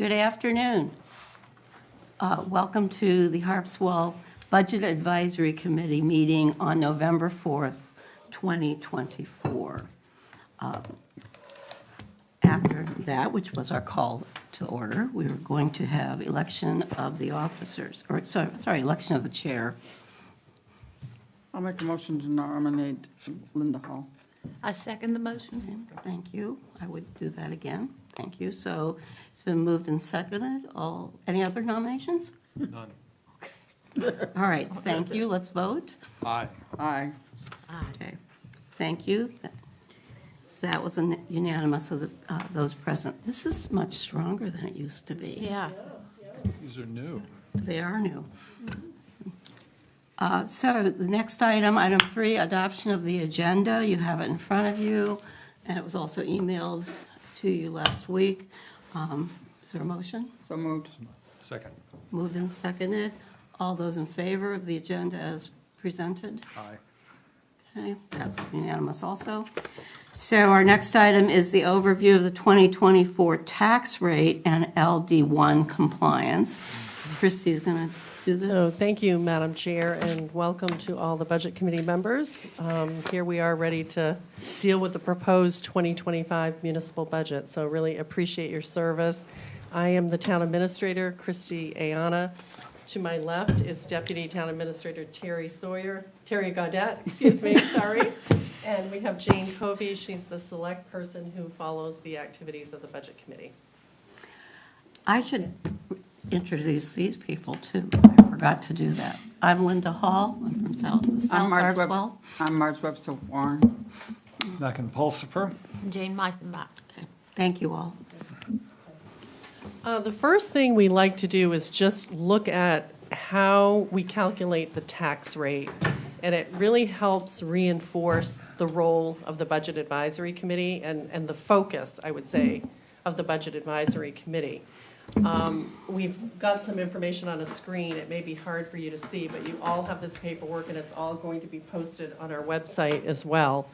Good afternoon. Welcome to the Harpswell Budget Advisory Committee meeting on November 4th, 2024. After that, which was our call to order, we were going to have election of the officers, or sorry, election of the chair. I'll make a motion to nominate Linda Hall. I second the motion. Thank you. I would do that again. Thank you. So it's been moved and seconded. Any other nominations? None. All right, thank you. Let's vote. Aye. Aye. Okay, thank you. That was unanimous of those present. This is much stronger than it used to be. Yeah. These are new. They are new. So the next item, item 3, adoption of the agenda. You have it in front of you, and it was also emailed to you last week. Is there a motion? So moved. Second. Moved and seconded. All those in favor of the agenda as presented? Aye. Okay, that's unanimous also. So our next item is the overview of the 2024 tax rate and LD1 compliance. Christie's going to do this. So thank you, Madam Chair, and welcome to all the Budget Committee members. Here we are ready to deal with the proposed 2025 municipal budget. So really appreciate your service. I am the Town Administrator, Christy Ayana. To my left is Deputy Town Administrator Terry Gaudette, sorry. And we have Jane Covey. She's the select person who follows the activities of the Budget Committee. I should introduce these people, too. I forgot to do that. I'm Linda Hall. I'm from South Harpswell. I'm Marge Webster Warren. Mackin Pulsifer. Jane Meisenbach. Okay, thank you all. The first thing we like to do is just look at how we calculate the tax rate, and it really helps reinforce the role of the Budget Advisory Committee and the focus, I would say, of the Budget Advisory Committee. We've got some information on a screen. It may be hard for you to see, but you all have this paperwork, and it's all going to be posted on our website as well.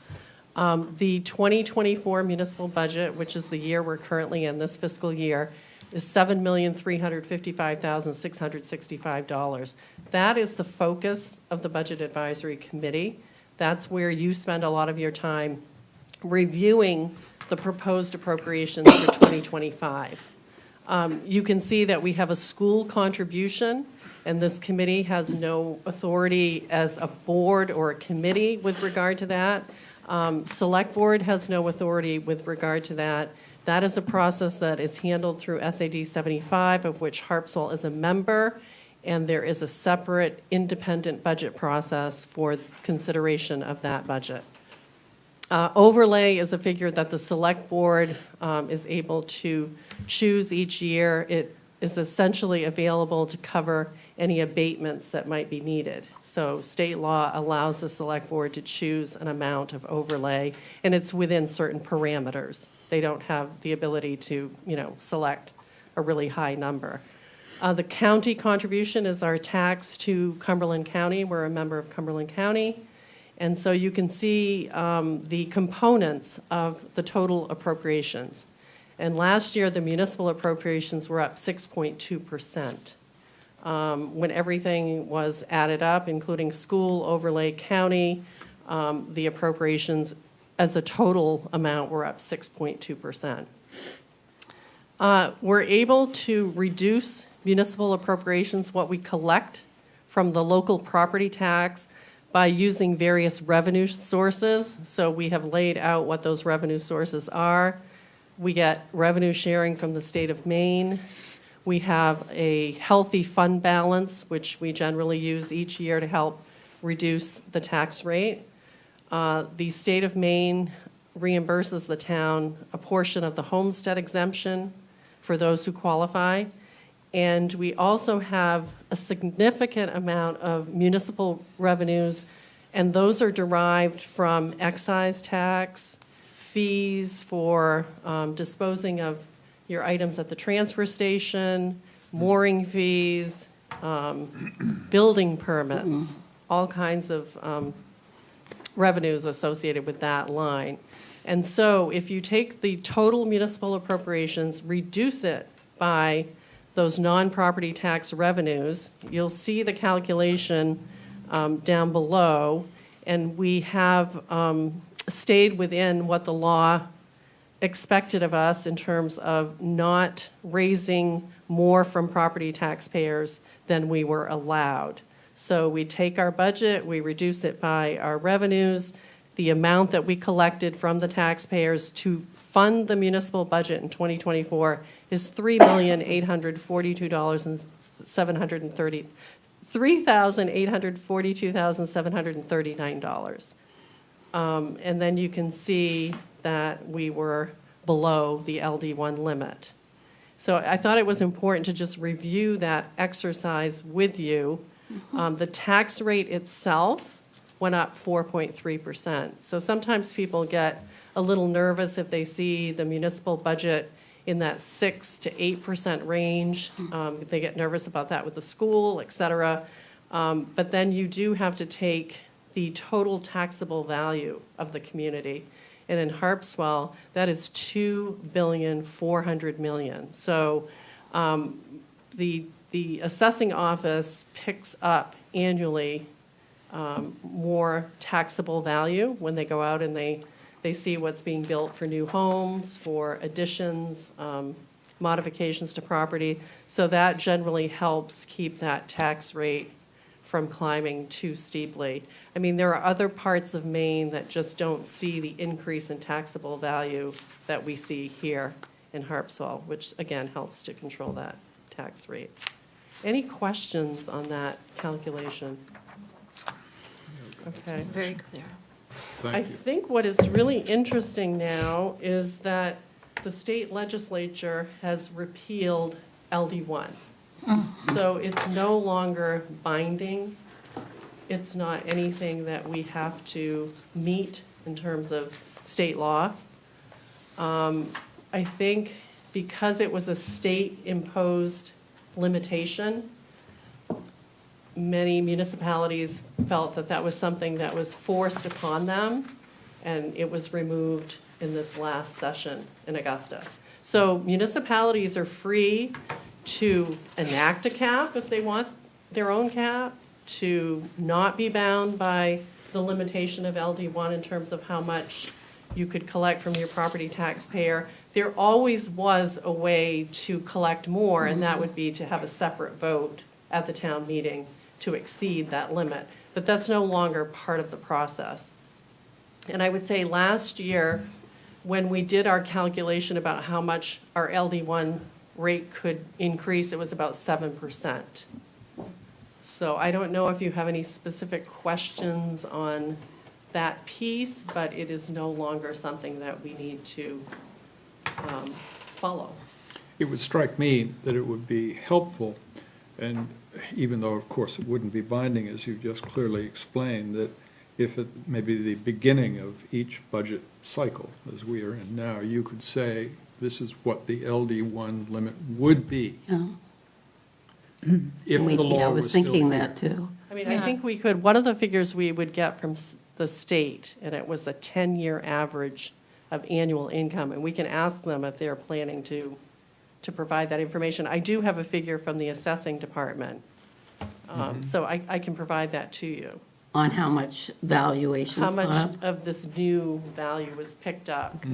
The 2024 municipal budget, which is the year we're currently in, this fiscal year, is $7,355,665. That is the focus of the Budget Advisory Committee. That's where you spend a lot of your time reviewing the proposed appropriations for 2025. You can see that we have a school contribution, and this committee has no authority as a board or a committee with regard to that. Select Board has no authority with regard to that. That is a process that is handled through SAD 75, of which Harpswell is a member, and there is a separate independent budget process for consideration of that budget. Overlay is a figure that the Select Board is able to choose each year. It is essentially available to cover any abatements that might be needed. So state law allows the Select Board to choose an amount of overlay, and it's within certain parameters. They don't have the ability to, select a really high number. The county contribution is our tax to Cumberland County. We're a member of Cumberland County. And so you can see the components of the total appropriations. And last year, the municipal appropriations were up 6.2%. When everything was added up, including school, overlay, county, the appropriations as a total amount were up 6.2%. We're able to reduce municipal appropriations, what we collect from the local property tax, by using various revenue sources. So we have laid out what those revenue sources are. We get revenue sharing from the state of Maine. We have a healthy fund balance, which we generally use each year to help reduce the tax rate. The state of Maine reimburses the town a portion of the homestead exemption for those who qualify. And we also have a significant amount of municipal revenues, and those are derived from excise tax, fees for disposing of your items at the transfer station, mooring fees, building permits, all kinds of revenues associated with that line. And so if you take the total municipal appropriations, reduce it by those non-property tax revenues. You'll see the calculation down below, and we have stayed within what the law expected of us in terms of not raising more from property taxpayers than we were allowed. So we take our budget, we reduce it by our revenues, the amount that we collected from the taxpayers to fund the municipal budget in 2024 is $3,842,739. And then you can see that we were below the LD1 limit. So I thought it was important to just review that exercise with you. The tax rate itself went up 4.3%. So sometimes people get a little nervous if they see the municipal budget in that 6 to 8% range. They get nervous about that with the school, et cetera. But then you do have to take the total taxable value of the community. And in Harpswell, that is $2,400,000,000. So the assessing office picks up annually more taxable value when they go out and they see what's being built for new homes, for additions, modifications to property. So that generally helps keep that tax rate from climbing too steeply. I mean, there are other parts of Maine that just don't see the increase in taxable value that we see here in Harpswell, which again helps to control that tax rate. Any questions on that calculation? Okay. Very clear. I think what is really interesting now is that the state legislature has repealed LD1. So it's no longer binding. It's not anything that we have to meet in terms of state law. I think because it was a state-imposed limitation, many municipalities felt that that was something that was forced upon them, and it was removed in this last session in Augusta. So municipalities are free to enact a cap if they want their own cap, to not be bound by the limitation of LD1 in terms of how much you could collect from your property taxpayer. There always was a way to collect more, and that would be to have a separate vote at the town meeting to exceed that limit. But that's no longer part of the process. And I would say last year, when we did our calculation about how much our LD1 rate could increase, it was about 7%. So I don't know if you have any specific questions on that piece, but it is no longer something that we need to follow. It would strike me that it would be helpful, and even though, of course, it wouldn't be binding, as you just clearly explained, that if at maybe the beginning of each budget cycle, as we are in now, you could say, this is what the LD1 limit would be. Yeah. If the Yeah, I law was was still thinking here. that too. I mean, I think we could, one of the figures we would get from the state, and it was a 10-year average of annual income, and we can ask them if they're planning to provide that information. I do have a figure from the assessing department, so I can provide that to you. On how much valuations How went much up? of this new value was picked up.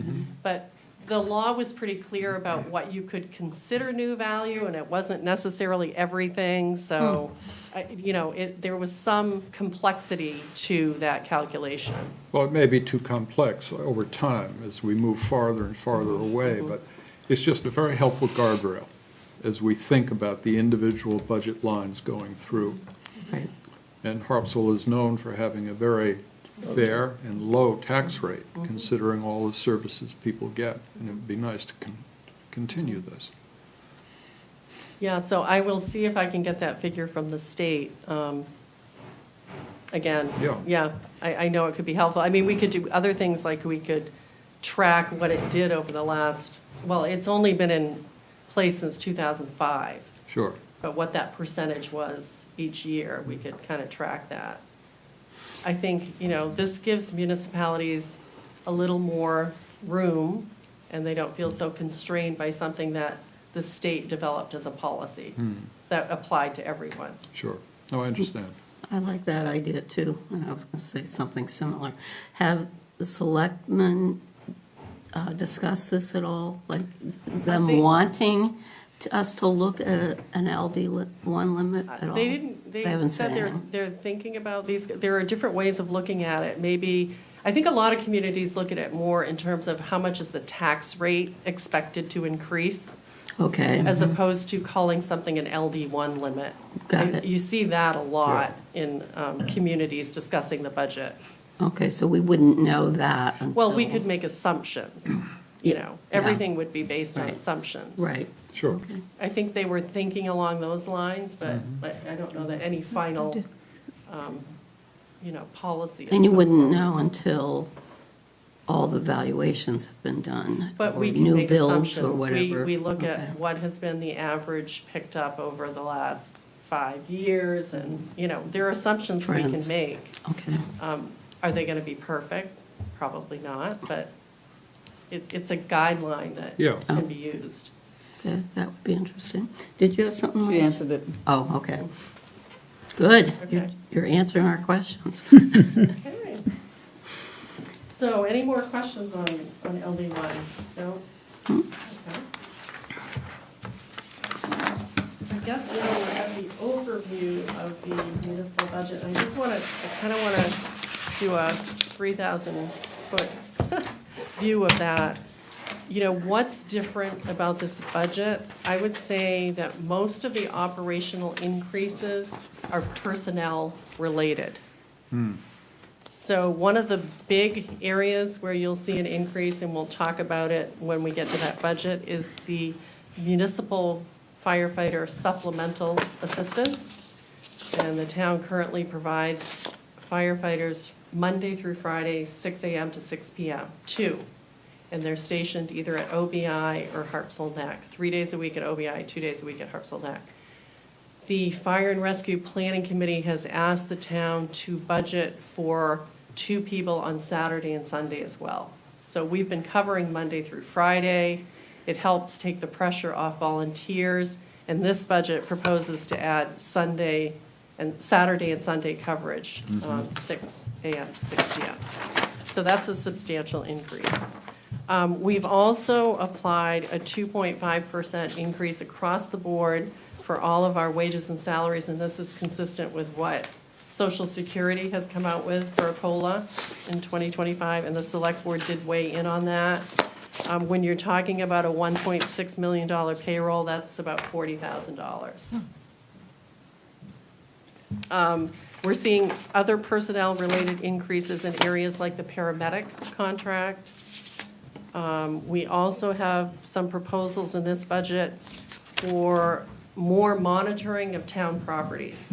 But the law was pretty clear about what you could consider new value, and it wasn't necessarily everything, so, there was some complexity to that calculation. Well, it may be too complex over time as we move farther and farther away, but it's just a very helpful guardrail as we think about the individual budget lines going through. Right. And Harpswell is known for having a very fair and low tax rate, considering all the services people get, and it would be nice to continue this. Yeah, so I will see if I can get that figure from the state. Again, Yeah. I know it could be helpful. I mean, we could do other things, like we could track what it did over the last, well, it's only been in place since 2005, Sure. but what that percentage was each year, we could kind of track that. I think, this gives municipalities a little more room, and they don't feel so constrained by something that the state developed as a policy that applied to everyone. Sure. No, I understand. I like that idea too, and I was going to say something similar. Have the selectmen discussed this at all? Like them They- wanting us to look at an LD1 limit at all? They didn't, they haven't said said anything. they're thinking about these, there are different ways of looking at it. Maybe, I think a lot of communities look at it more in terms of how much is the tax rate expected to increase, Okay. as opposed to calling something an LD1 limit. Got it. You see that a lot in communities discussing the budget. Okay, so we wouldn't know that until. Well, we could make assumptions, you know, Yeah. everything would be based on Right. assumptions. Right. Sure. Okay. I think they were thinking along those lines, but I don't know that any final, you know, policy. is And you put wouldn't forward. know until all the valuations have been done. But or we can new make builds assumptions. or whatever. We look Okay. at what has been the average picked up over the last 5 years, and, you know, there are assumptions we can Trends. make. Okay, Are they gonna be perfect? Probably not, but it's a guideline that Yeah. can be used. okay, that would be interesting. Did you have something? She Mike? answered it. Oh, okay. Good. Okay. You're answering our questions. Okay. So any more questions on LD1? No? Okay. I guess now we're at the overview of the municipal budget. I just want to, I kind of want to do a 3,000-foot view of that. You know, what's different about this budget? I would say that most of the operational increases are personnel related. So one of the big areas where you'll see an increase, and we'll talk about it when we get to that budget, is the municipal firefighter supplemental assistance. And the town currently provides firefighters Monday through Friday, 6 a.m. to 6 p.m., 2. And they're stationed either at OBI or Harpswell Neck, 3 days a week at OBI, 2 days a week at Harpswell Neck. The Fire and Rescue Planning Committee has asked the town to budget for 2 people on Saturday and Sunday as well. So we've been covering Monday through Friday. It helps take the pressure off volunteers, and this budget proposes to add Sunday and Saturday and Sunday coverage, 6 a.m. to 6 p.m. So that's a substantial increase. We've also applied a 2.5% increase across the board for all of our wages and salaries, and this is consistent with what Social Security has come out with for a COLA in 2025, and the Select Board did weigh in on that. When you're talking about a $1.6 million payroll, that's about $40,000. We're seeing other personnel-related increases in areas like the paramedic contract. We also have some proposals in this budget for more monitoring of town properties.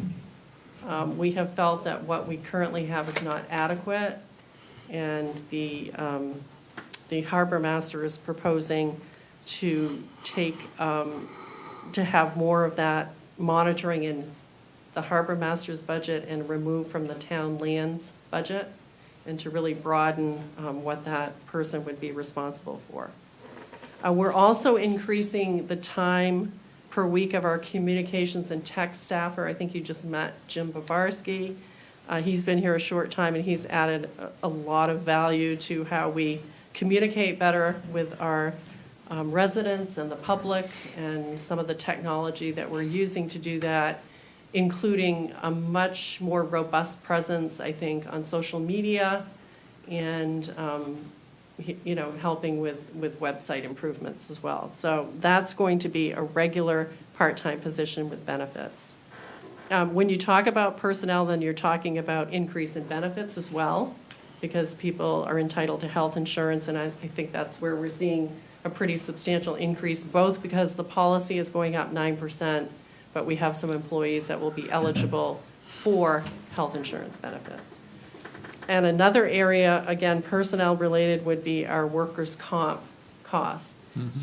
We have felt that what we currently have is not adequate, and the harbor master is proposing to take, to have more of that monitoring in the harbor master's budget and remove from the town lands budget, and to really broaden what that person would be responsible for. We're also increasing the time per week of our communications and tech staffer. I think you just met Jim Babarski. He's been here a short time, and he's added a lot of value to how we communicate better with our residents and the public, and some of the technology that we're using to do that, including a much more robust presence, I think, on social media, and you know, helping with website improvements as well. So that's going to be a regular part-time position with benefits. When you talk about personnel, then you're talking about increase in benefits as well, because people are entitled to health insurance, and I think that's where we're seeing a pretty substantial increase, both because the policy is going up 9%, but we have some employees that will be eligible for health insurance benefits. And another area, again, personnel-related, would be our workers' comp costs.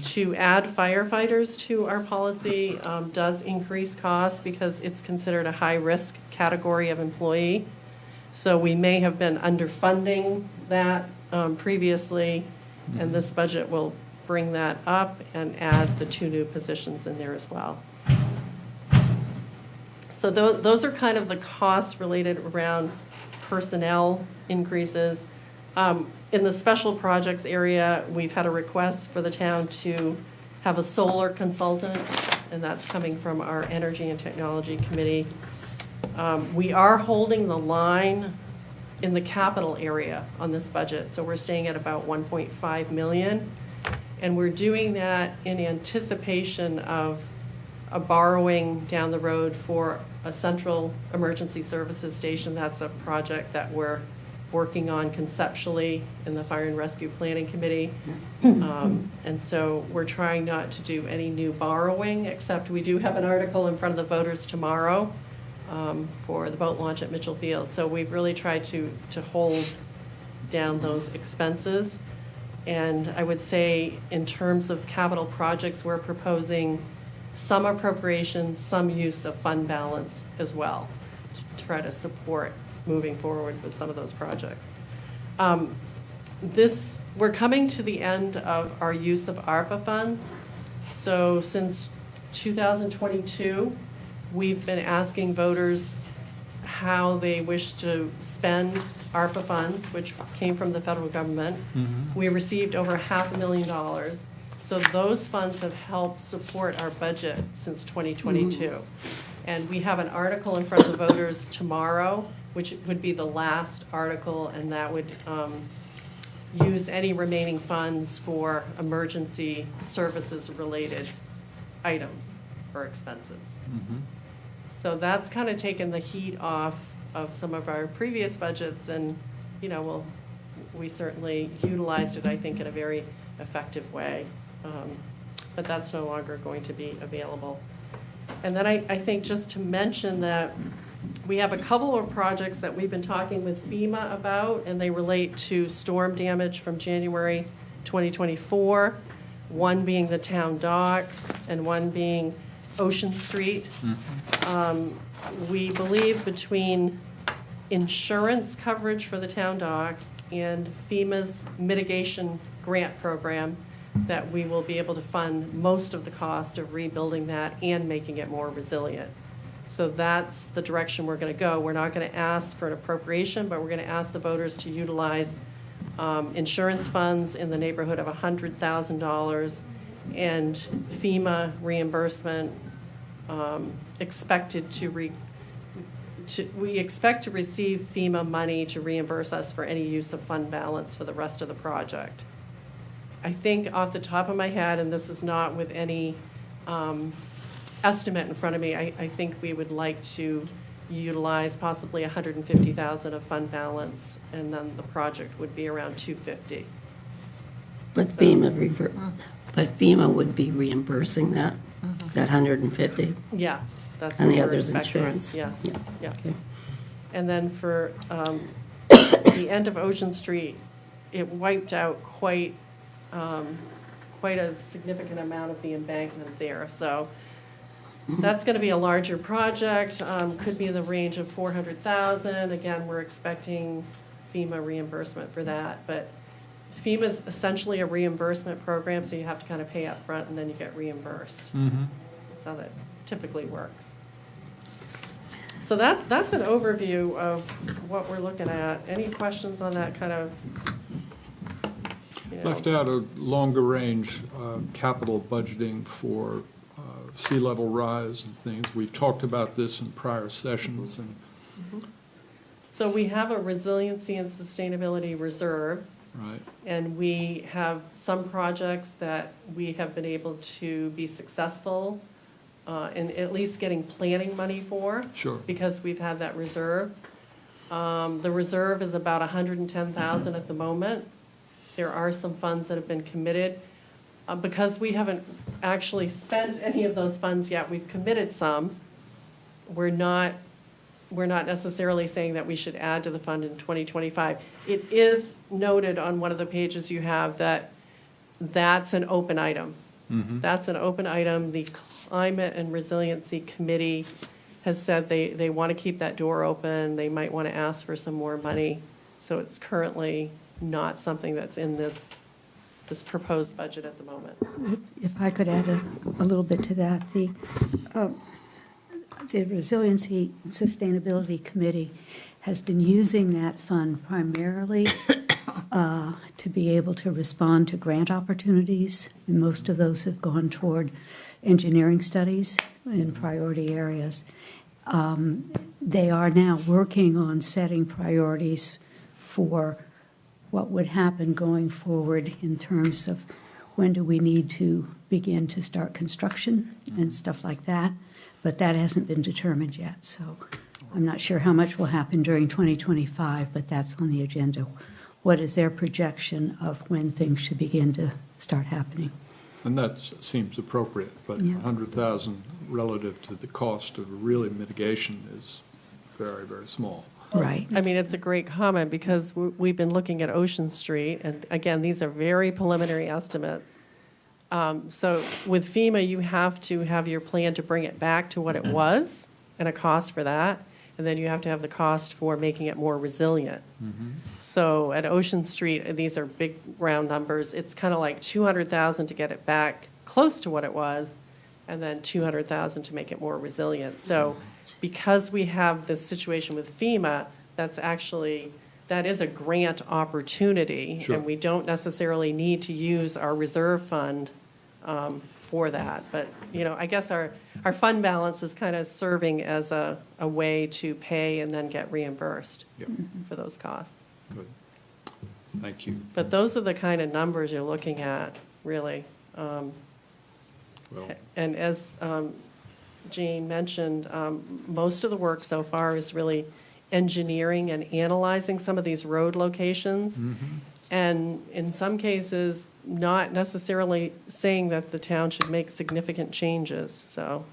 To add firefighters to our policy does increase costs because it's considered a high-risk category of employee. So we may have been underfunding that previously, and this budget will bring that up and add the 2 new positions in there as well. So those are kind of the costs related around personnel increases. In the special projects area, we've had a request for the town to have a solar consultant, and that's coming from our Energy and Technology Committee. We are holding the line in the capital area on this budget, so we're staying at about 1.5 million. And we're doing that in anticipation of a borrowing down the road for a central emergency services station. That's a project that we're working on conceptually in the Fire and Rescue Planning Committee. And so we're trying not to do any new borrowing, except we do have an article in front of the voters tomorrow for the boat launch at Mitchell Field. So we've really tried to hold down those expenses. And I would say in terms of capital projects, we're proposing some appropriations, some use of fund balance as well to try to support moving forward with some of those projects. We're coming to the end of our use of ARPA funds. So since 2022, we've been asking voters how they wish to spend ARPA funds, which came from the federal government. We received over $500,000. So those funds have helped support our budget since 2022. And we have an article in front of the voters tomorrow, which would be the last article, and that would use any remaining funds for emergency services-related items or expenses. So that's kind of taken the heat off of some of our previous budgets, and, we certainly utilized it, I think, in a very effective way. But that's no longer going to be available. And then I think just to mention that we have a couple of projects that we've been talking with FEMA about, and they relate to storm damage from January 2024, one being the town dock and one being Ocean Street. We believe between insurance coverage for the town dock and FEMA's mitigation grant program that we will be able to fund most of the cost of rebuilding that and making it more resilient. So that's the direction we're going to go. We're not going to ask for an appropriation, but we're going to ask the voters to utilize insurance funds in the neighborhood of $100,000 and FEMA reimbursement we expect to receive FEMA money to reimburse us for any use of fund balance for the rest of the project. I think off the top of my head, and this is not with any estimate in front of me, I think we would like to utilize possibly $150,000 of fund balance, and then the project would be around $250,000. But FEMA would be reimbursing that 150. Yeah, that's And what the we're other's expecting. insurance. Yes, yeah. Okay. And then for the end of Ocean Street, it wiped out quite a significant amount of the embankment there. So that's going to be a larger project, could be in the range of $400,000. Again, we're expecting FEMA reimbursement for that. But FEMA is essentially a reimbursement program, so you have to kind of pay up front and then you get reimbursed. That's how that typically works. So that's an overview of what we're looking at. Any questions on that kind of? Left out a longer range capital budgeting for sea level rise and things. We've talked about this in prior sessions. And So we have a resiliency and sustainability reserve. right. And we have some projects that we have been able to be successful in at least getting planning money for. Sure. Because we've had that reserve. The reserve is about $110,000 at the moment. There are some funds that have been committed. Because we haven't actually spent any of those funds yet, we've committed some. We're not necessarily saying that we should add to the fund in 2025. It is noted on one of the pages you have that that's an open item. That's an open item. The Climate and Resiliency Committee has said they want to keep that door open. They might want to ask for some more money. So it's currently not something that's in this this proposed budget at the moment. If I could add a little bit to that, the Resiliency and Sustainability Committee has been using that fund primarily to be able to respond to grant opportunities, and most of those have gone toward engineering studies in priority areas. They are now working on setting priorities for what would happen going forward in terms of when do we need to begin to start construction and stuff like that, but that hasn't been determined yet. So I'm not sure how much will happen during 2025, but that's on the agenda. What is their projection of when things should begin to start happening? And that seems appropriate, but Yeah. 100,000 relative to the cost of really mitigation is very, very small. Right. I mean, it's a great comment because we've been looking at Ocean Street, and again, these are very preliminary estimates. So with FEMA, you have to have your plan to bring it back to what it was and a cost for that, and then you have to have the cost for making it more resilient. So at Ocean Street, these are big round numbers. It's kind of like 200,000 to get it back close to what it was, and then 200,000 to make it more resilient. So because we have this situation with FEMA, that is a grant opportunity. Sure. And we don't necessarily need to use our reserve fund for that. But, I guess our fund balance is kind of serving as a way to pay and then get reimbursed Yep. for those costs. Good. Thank you. But those are the kind of numbers you're looking at, really. Well, And as Jane mentioned, most of the work so far is really engineering and analyzing some of these road locations. And in some cases, not necessarily saying that the town should make significant changes. So,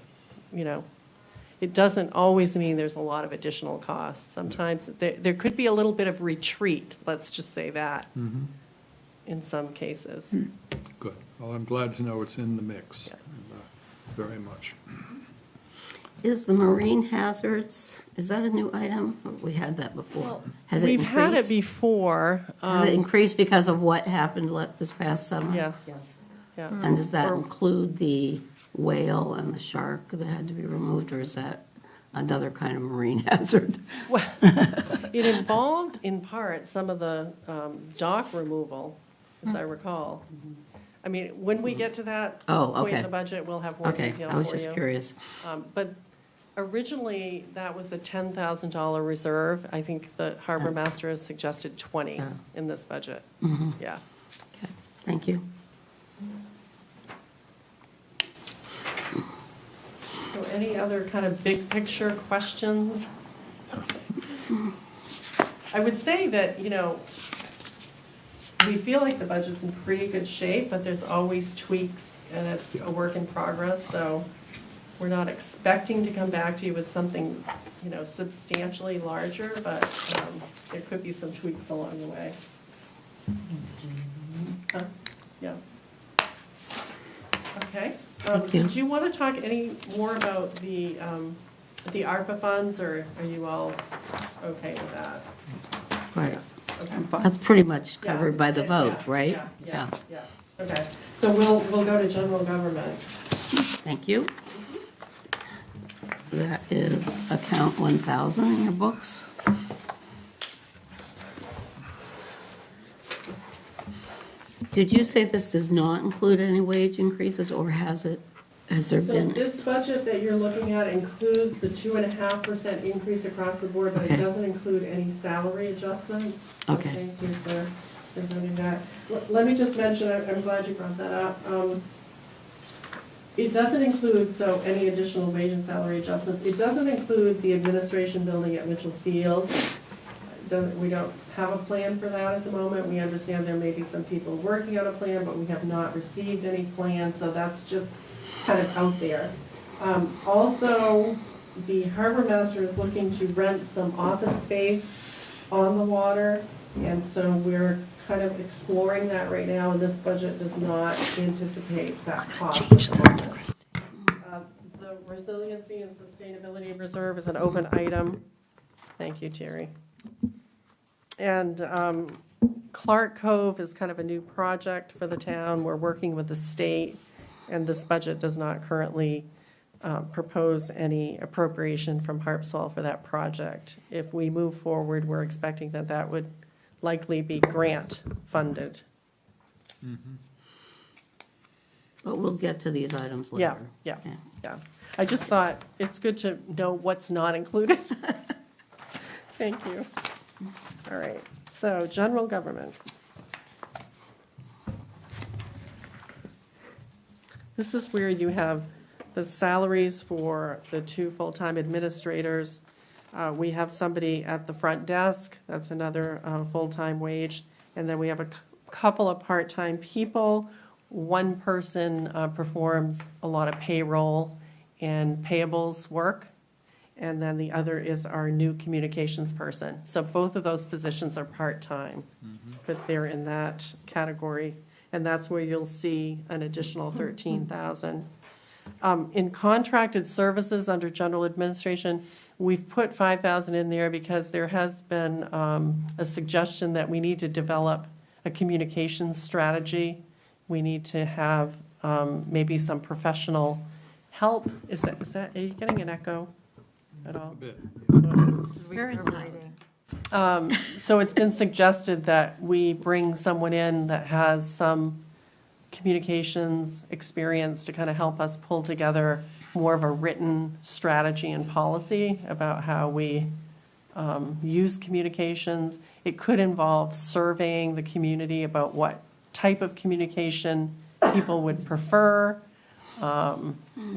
it doesn't always mean there's a lot of additional costs. Sometimes there could be a little bit of retreat, let's just say that, in some cases. good. Well, I'm glad to know it's in the mix. Yeah. Very much. Is the marine hazards, is that a new item? Or we had that before. Has it We've had it increased? before. Has it increased because of what happened this past summer? Yes. Yeah. And does that Or- include the whale and the shark that had to be removed, or is that another kind of marine hazard? It involved, in part, some of the dock removal, as I recall. I mean, when we get to that Oh, point in okay. the budget, we'll have more Okay, detail I was for just you. curious. But originally, that was a $10,000 reserve. I think the harbor master has suggested 20 Yeah. in this budget. Yeah. Okay, thank you. So any other kind of big picture questions? I would say that, we feel like the budget's in pretty good shape, but there's always tweaks and it's a work in progress, so we're not expecting to come back to you with something, substantially larger, but there could be some tweaks along the way. Yeah. Okay. Thank you. Did you want to talk any more about the ARPA funds, or are you all okay with that? Right. Okay. That's pretty much Yeah, covered by the yeah, vote, yeah, right? Yeah. Okay, so we'll go to general government. Thank you. That is account 1,000 in your books. Did you say this does not include any wage increases, or has there So been? this budget that you're looking at includes the 2.5% increase across the board, but it Okay. doesn't include any salary adjustments. Okay. Thank you for noting that. Let me just mention, I'm glad you brought that up. It doesn't include, any additional wage and salary adjustments. It doesn't include the administration building at Mitchell Field. We don't have a plan for that at the moment. We understand there may be some people working on a plan, but we have not received any plan, so that's just kind of out there. Also, the harbor master is looking to rent some office space on the water, and so we're kind of exploring that right now, and this budget does not anticipate that cost. The resiliency and sustainability reserve is an open item. Thank you, Terry. And Clark Cove is kind of a new project for the town. We're working with the state, and this budget does not currently propose any appropriation from Harpswell for that project. If we move forward, we're expecting that that would likely be grant funded. But we'll get to these items Yeah, later. yeah, yeah. I just thought it's good to know what's not included. Thank you. All right, so general government. This is where you have the salaries for the 2 full-time administrators. We have somebody at the front desk, that's another full-time wage. And then we have a couple of part-time people. One person performs a lot of payroll and payables work. And then the other is our new communications person. So both of those positions are part-time, but they're in that category. And that's where you'll see an additional 13,000. In contracted services under general administration, we've put 5,000 in there because there has been a suggestion that we need to develop a communications strategy. We need to have maybe some professional help. Is that, are you getting an echo at all? A bit. Very loud. So it's been suggested that we bring someone in that has some communications experience to kind of help us pull together more of a written strategy and policy about how we use communications. It could involve surveying the community about what type of communication people would prefer. You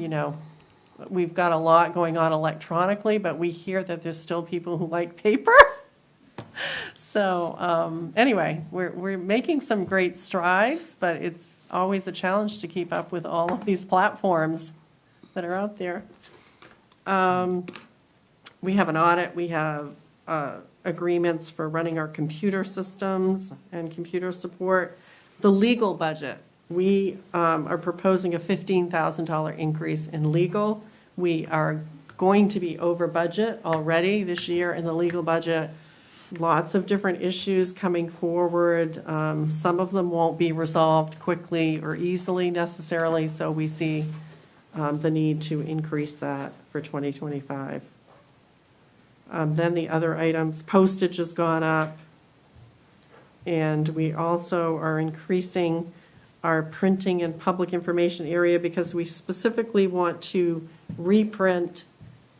know, we've got a lot going on electronically, but we hear that there's still people who like paper. So anyway, we're making some great strides, but it's always a challenge to keep up with all of these platforms that are out there. We have an audit, we have agreements for running our computer systems and computer support. The legal budget, we are proposing a $15,000 increase in legal. We are going to be over budget already this year in the legal budget. Lots of different issues coming forward. Some of them won't be resolved quickly or easily necessarily, so we see the need to increase that for 2025. Then the other items, postage has gone up, and we also are increasing our printing and public information area because we specifically want to reprint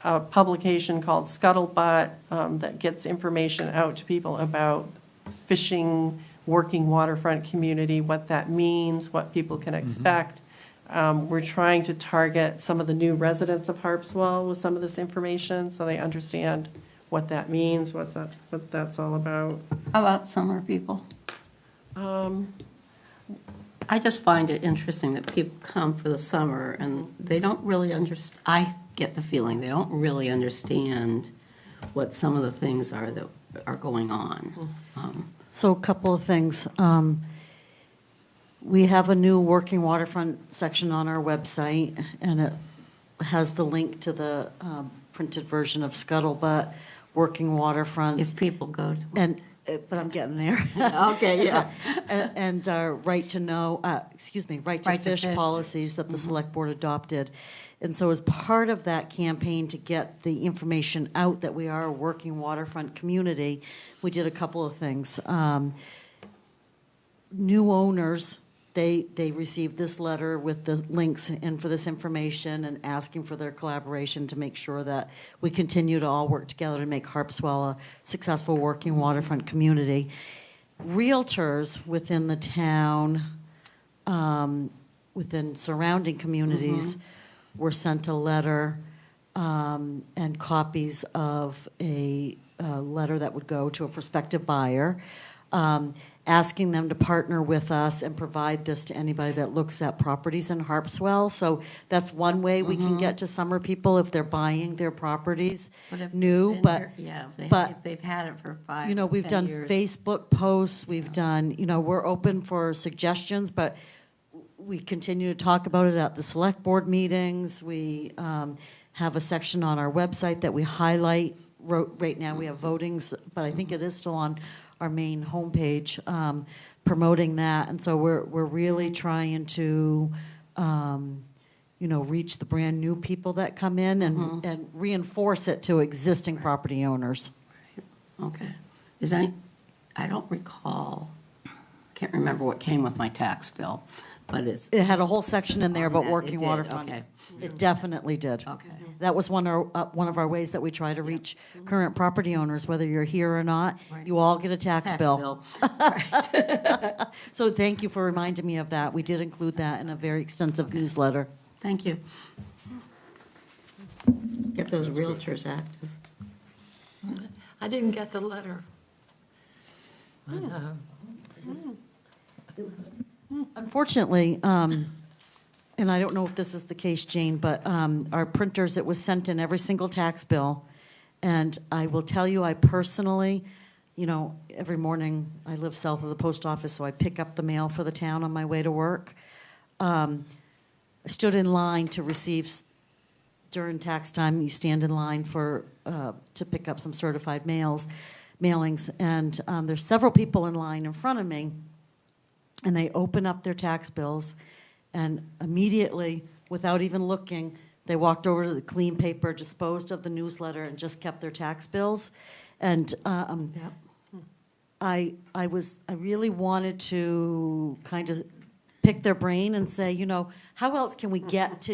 a publication called Scuttlebutt that gets information out to people about fishing, working waterfront community, what that means, what people can expect. We're trying to target some of the new residents of Harpswell with some of this information so they understand what that means, what that's all about. How about summer people? I just find it interesting that people come for the summer and they don't really understand. I get the feeling they don't really understand what some of the things are that are going on. So a couple of things. We have a new working waterfront section on our website, and it has the link to the printed version of Scuttlebutt, working waterfront. If people go to. And, but I'm getting there. Okay, yeah. And right to know, right to fish policies that the select board adopted. And so as part of that campaign to get the information out that we are a working waterfront community, we did a couple of things. New owners, they received this letter with the links in for this information and asking for their collaboration to make sure that we continue to all work together to make Harpswell a successful working waterfront community. Realtors within the town, within surrounding communities, were sent a letter and copies of a letter that would go to a prospective buyer, asking them to partner with us and provide this to anybody that looks at properties in Harpswell. So that's one way we can get to summer people if they're buying their properties new. But if they've had it for 5, you know, we've 10 done years. Facebook posts, we've done, you know, we're open for suggestions, but we continue to talk about it at the select board meetings. We have a section on our website that we highlight. Right now we have votings, but I think it is still on our main homepage, promoting that. And so we're really trying to, reach the brand-new people that come in and reinforce it to existing property owners. Okay. I don't recall, can't remember what came with my tax bill, but It had a whole section in there about It working did, waterfront. okay. It definitely did. Okay. That was one of our ways that we try to reach current property owners, whether you're here or not. Right. You all get a tax bill. Right. So thank you for reminding me of that. We did include that in a very extensive newsletter. Thank you. Get those realtors active. I didn't get the letter. Unfortunately, and I don't know if this is the case, Jane, but our printers, it was sent in every single tax bill. And I will tell you, I personally, every morning I live south of the post office, so I pick up the mail for the town on my way to work. I stood in line to receive, during tax time, you stand in line to pick up some certified mailings. And there's several people in line in front of me, and they open up their tax bills, and immediately, without even looking, they walked over to the clean paper, disposed of the newsletter, and just kept their tax bills. And I really wanted to kind of pick their brain and say, how else can we get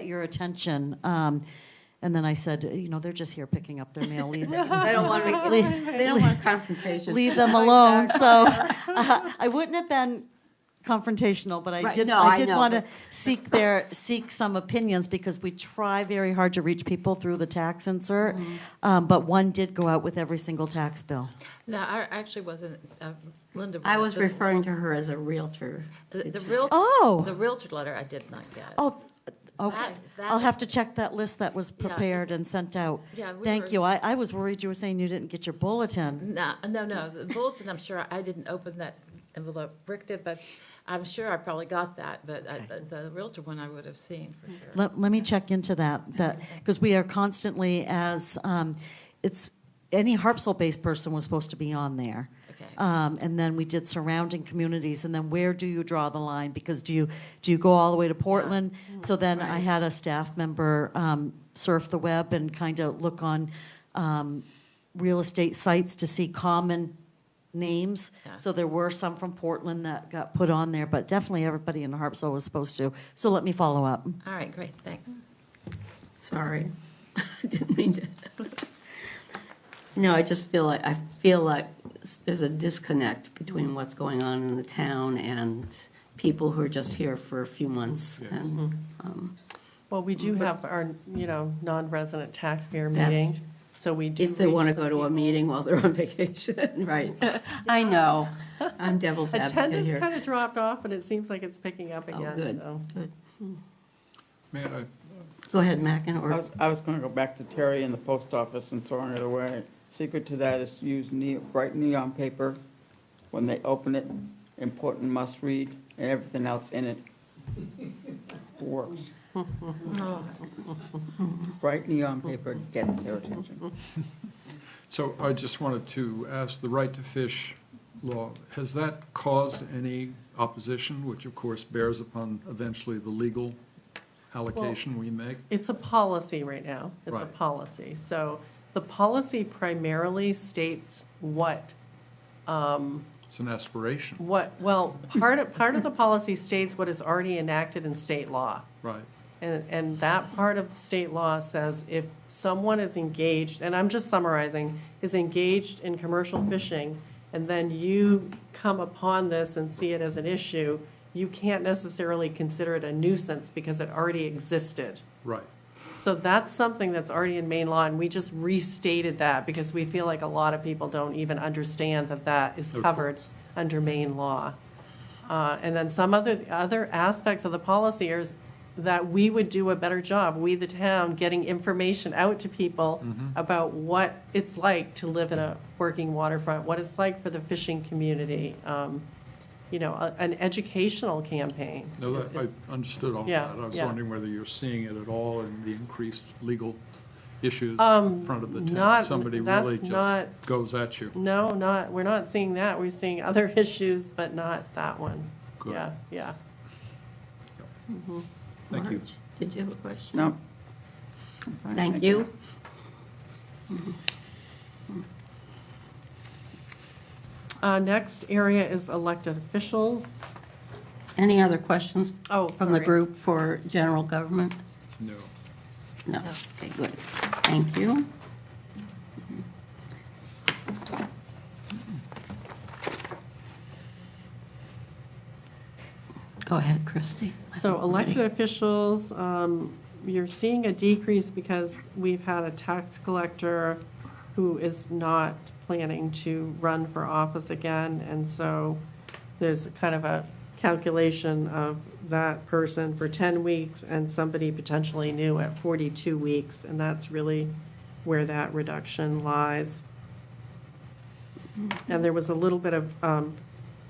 your attention? And then I said, they're just here picking up their mail. They don't want confrontation. Leave them alone. So I wouldn't have been confrontational, but I Right. did. No, I I did know, want to seek some opinions because we try very hard to reach people through the tax insert. But one did go out with every single tax bill. No, I actually wasn't, Linda. I was referring to her as a realtor. The realtor. Oh. The realtor letter I did not get. Oh, okay. That- I'll have to check that list that was prepared and sent out. Yeah, we Thank were- you. I was worried you were saying you didn't get your bulletin. No. The bulletin, I'm sure I didn't open that envelope. Rick did, but I'm sure I probably got that. But the realtor one I would have seen for sure. Let me check into that because we are constantly it's any Harpswell-based person was supposed to be on there. Okay. And then we did surrounding communities, and then where do you draw the line? Because do you go all the way to Portland? So then I had a staff member surf the web and kind of look on real estate sites to see common names. Yeah. So there were some from Portland that got put on there, but definitely everybody in Harpswell was supposed to. So let me follow up. All right, great, thanks. Sorry. I didn't mean to. No, I just feel like there's a disconnect between what's going on in the town and people who are just here for a few months. Yes. And Well, we do have our, non-resident taxpayer That's- meeting, so we do. if they want to reach go to a meeting while they're on vacation, right? I know. I'm devil's advocate Attendance here. kind of dropped off, but it seems like it's picking up Oh, again, good, so. good. May I, Go ahead, Mackin, or I was going to go back to Terry in the post office and throwing it away. Secret to that is to use bright neon paper when they open it, important must read, and everything else in it works. Oh, Bright neon paper gets their attention. so I just wanted to ask, the right to fish law, has that caused any opposition, which of course bears upon eventually the legal allocation we make? It's a policy right now. It's a Right. policy. So the policy primarily states what, It's an aspiration, part of the policy states what is already enacted in state law. right? And that part of the state law says if someone is engaged, and I'm just summarizing, is engaged in commercial fishing, and then you come upon this and see it as an issue, you can't necessarily consider it a nuisance because it already existed. Right. So that's something that's already in Maine law, and we just restated that because we feel like a lot of people don't even understand that that is Of covered under Maine law. And then some other aspects of the policy are that we would do a better job, we the town, getting information out to people about what it's like to live in a working waterfront, what it's like for the fishing community, an educational campaign. No, that, I understood all Yeah, that. I was yeah. wondering whether you're seeing it at all in the increased legal issues in front of the town? not- Somebody that's really just not- goes at you? No, we're not seeing that. We're seeing other issues, but not that one. Good. Yeah, yeah. Thank you. Marge, did you have a question? No. I'm fine, Thank you. Next area is elected officials. Any other questions Oh, from the sorry. group for general government? No. No. Okay, good. Thank you. Go ahead, Christie. I So think we're ready. elected officials, you're seeing a decrease because we've had a tax collector who is not planning to run for office again. And so there's kind of a calculation of that person for 10 weeks and somebody potentially new at 42 weeks. And that's really where that reduction lies. And there was a little bit of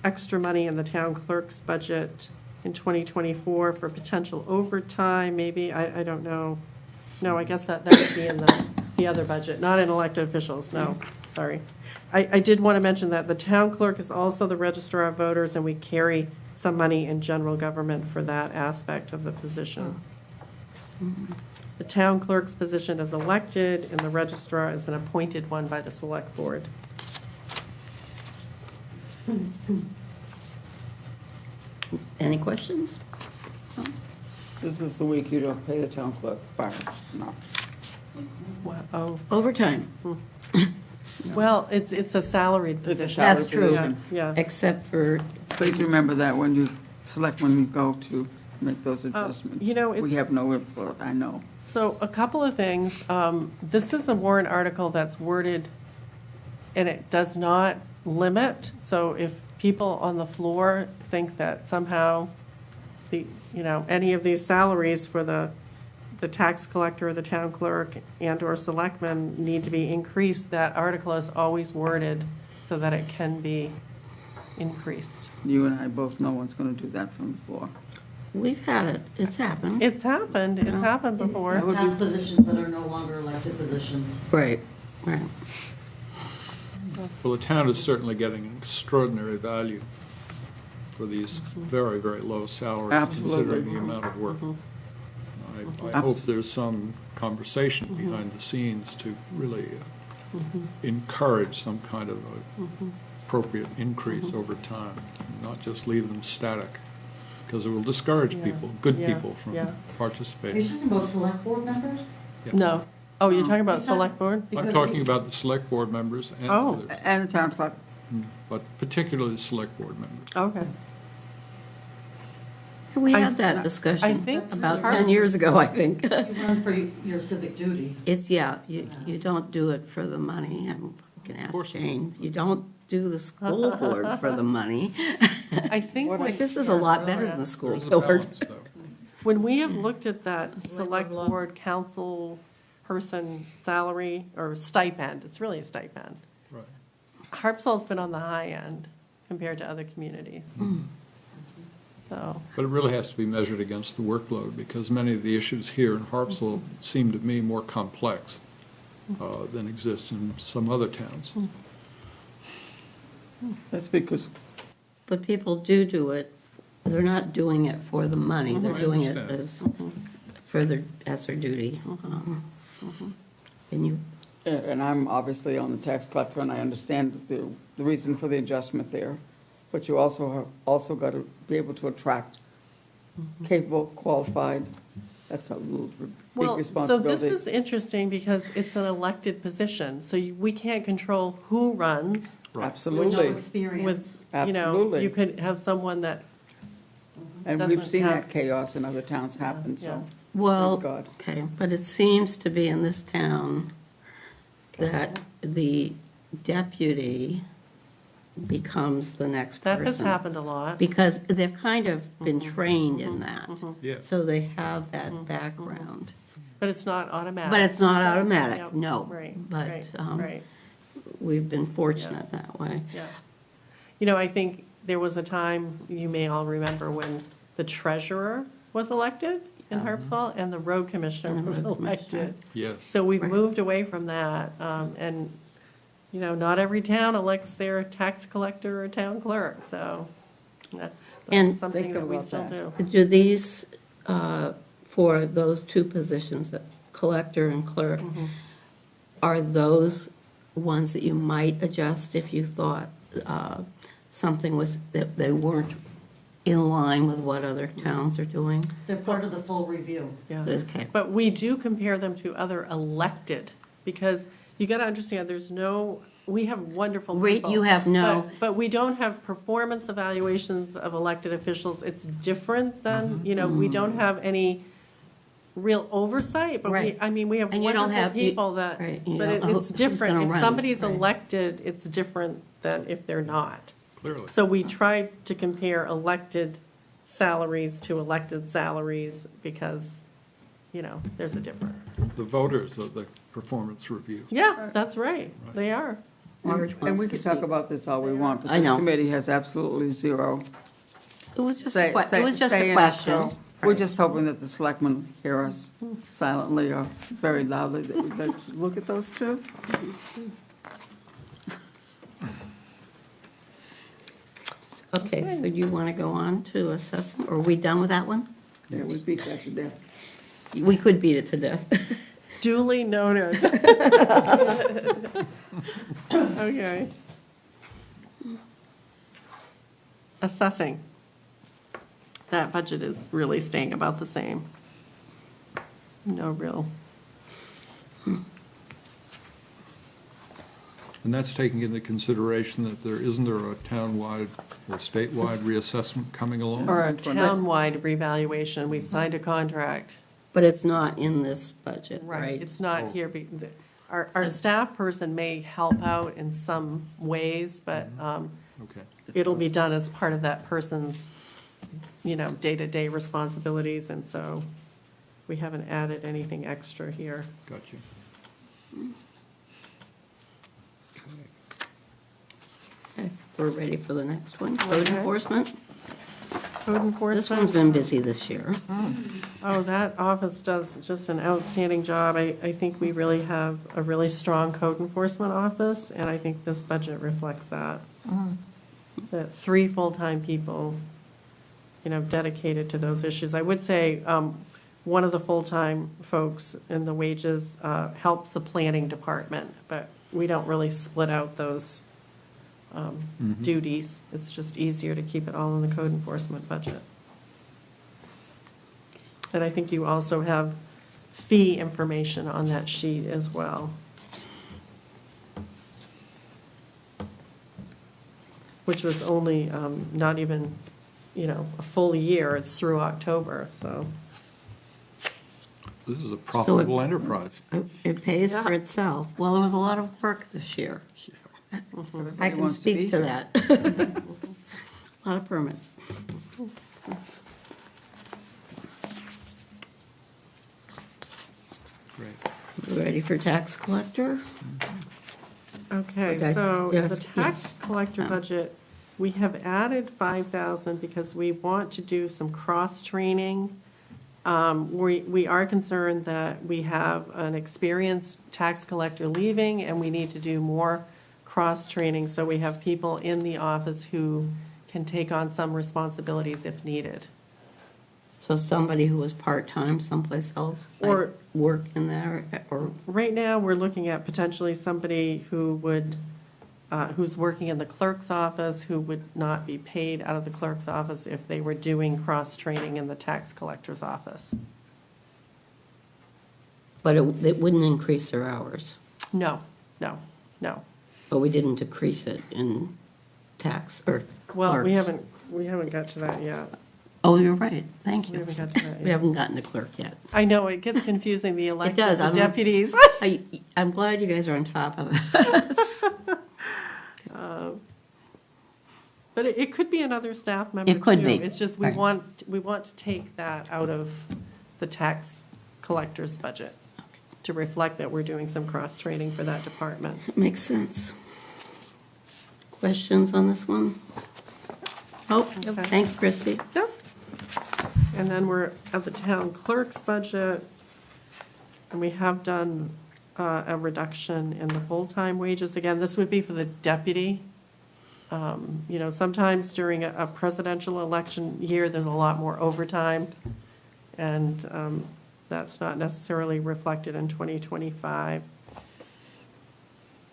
extra money in the town clerk's budget in 2024 for potential overtime, maybe, I don't know. No, I guess that would be in the other budget, not in elected officials, no, sorry. I did want to mention that the town clerk is also the registrar of voters, and we carry some money in general government for that aspect of the position. The town clerk's position is elected, and the registrar is an appointed one by the select board. Any questions? This is the week you don't pay the town clerk, fire, no. Oh, Overtime, well, it's a salaried It's a position. salary That's true. Yeah, position. yeah. except for, Please remember that when you select, when you go to make those adjustments. you know, We have no input, I know. So a couple of things. This is a warrant article that's worded, and it does not limit. So if people on the floor think that somehow any of these salaries for the tax collector, the town clerk, and/or selectmen need to be increased, that article is always worded so that it can be increased. You and I both know one's going to do that from the floor. we've had it, it's happened. It's happened before. Past positions that are no longer elected positions. Right, right. Well, the town is certainly getting extraordinary value for these very, very low salaries, Absolutely. considering the amount of work. I hope there's some conversation behind the scenes to really encourage some kind of a appropriate increase over time, not just leave them static, because it will discourage Yeah. people, good Yeah. people, from Yeah. Are you participating. talking about select board members? Yeah. No. Oh, you're talking about Is that- select board? I'm Because talking about the select board members and Oh. others, And the town clerk, but particularly the select board members. Okay. We I- had that I discussion think about Harpswell- 10 years ago, I think. You run for your civic duty. It's, yeah, you don't do it for the money. You can ask course. Jane. You don't do the school board for the money. I think What when- Like, this is a lot better than the school There's a board. balance, though. when we have looked at that select law. board council person salary or stipend, it's really a stipend. Right. Harpswell's been on the high end compared to other communities. So, But it really has to be measured against the workload, because many of the issues here in Harpswell seem to me more complex than exist in some other towns. that's because But people do it, they're not doing it for the money. They're I doing it understand. as their duty. And you, and I'm obviously on the tax collector, and I understand the reason for the adjustment there. But you also got to be able to attract capable, qualified, that's a little big well, so responsibility. this is interesting because it's an elected position, so we can't control who runs With no Absolutely, experience. with, Absolutely. you could have someone that, and we've doesn't seen have- that chaos in other towns happen, so, well, praise God. okay, but it seems to be in this town that the deputy becomes the next that person. has happened a lot. Because they've kind of been trained in that. Yes. So they have that background. But it's not automatic. But it's not automatic, Yep, no. Right, But right, um, right, we've been fortunate that way. yeah. I think there was a time, you may all remember, when the treasurer was elected. in Harpswell, and the road commissioner And the was road commissioner. elected. Yes. So we've Right. moved away from that, and, you know, not every town elects their tax collector or town clerk, so that's And- something Think that we about still that. do. Do these, for those two positions, collector and clerk, are those ones that you might adjust if you thought something was, that they weren't in line with what other towns are doing? They're part of the full review. Yeah. Okay. But we do compare them to other elected, because you got to understand, we have wonderful Right, people. you have no- But we don't have performance evaluations of elected officials. It's different than, you know, we don't have any real oversight, but Right. we have And you don't wonderful have- people that, right, you but don't know it's who's different. gonna If run, somebody's right. elected, it's different than if they're not. Clearly. So we tried to compare elected salaries to elected salaries because, you know, there's a difference. The voters of the performance review. Yeah, that's right. They are. Marge And wants we to can talk speak. about this all we want, but I this know. committee has absolutely zero It was just, say, it was just say a in it, question. so we're just hoping that the selectmen hear us silently or very loudly, that we look at those two. Okay, so you want to go on to assessment, or are we done with that one? Yeah, we beat that to death. We could beat it to death. Duly noted. Okay. Assessing. That budget is really staying about the same. No real, And that's taking into consideration that isn't there a townwide or statewide reassessment coming along? or a That's what- townwide revaluation. We've signed a contract. But it's not in this budget, right? It's not here. Our staff person may help out in some ways, but Okay. it'll be done as part of that person's, you know, day-to-day responsibilities, and so we haven't added anything extra here. Got you. Okay, we're ready for the next one. Code Okay. enforcement. Code enforcement. This one's been busy this year. Oh, that office does just an outstanding job. I think we really have a really strong code enforcement office, and I think this budget reflects that. That 3 full-time people, you know, dedicated to those issues. I would say one of the full-time folks in the wages helps the planning department, but we don't really split out those duties. It's just easier to keep it all in the code enforcement budget. And I think you also have fee information on that sheet as well. Which was only not even, you know, a full year. It's through October, so. This is a profitable enterprise. It pays for Yeah. itself. Well, there was a lot of work this year. I Everybody can wants to be speak to here. that. A lot of permits. Great. You ready for tax collector? Okay, Guys, so yes, the tax yes. collector No. budget, we have added 5,000 because we want to do some cross-training. We are concerned that we have an experienced tax collector leaving, and we need to do more cross-training, so we have people in the office who can take on some responsibilities if needed. So somebody who was part-time someplace else Or- might work in there, or, Right now, we're looking at potentially somebody who would, who's working in the clerk's office, who would not be paid out of the clerk's office if they were doing cross-training in the tax collector's office. but it wouldn't increase their hours. No, no, no. But we didn't decrease it in tax, or Well, we clerks. haven't got to that yet. Oh, you're right, thank We you. haven't got to that We yet. haven't gotten to clerk yet. I know, it gets confusing, the electeds, does, the I'm- deputies. I'm glad you guys are on top of it. But it could be another staff member, It could too. be, It's just, we right. want to take that out of the tax collector's budget to reflect that we're doing some cross-training for that department. Makes sense. Questions on this one? Oh, Okay. thanks, Christie. Yep. And then we're at the town clerk's budget, and we have done a reduction in the full-time wages. Again, this would be for the deputy. You know, sometimes during a presidential election year, there's a lot more overtime, and that's not necessarily reflected in 2025.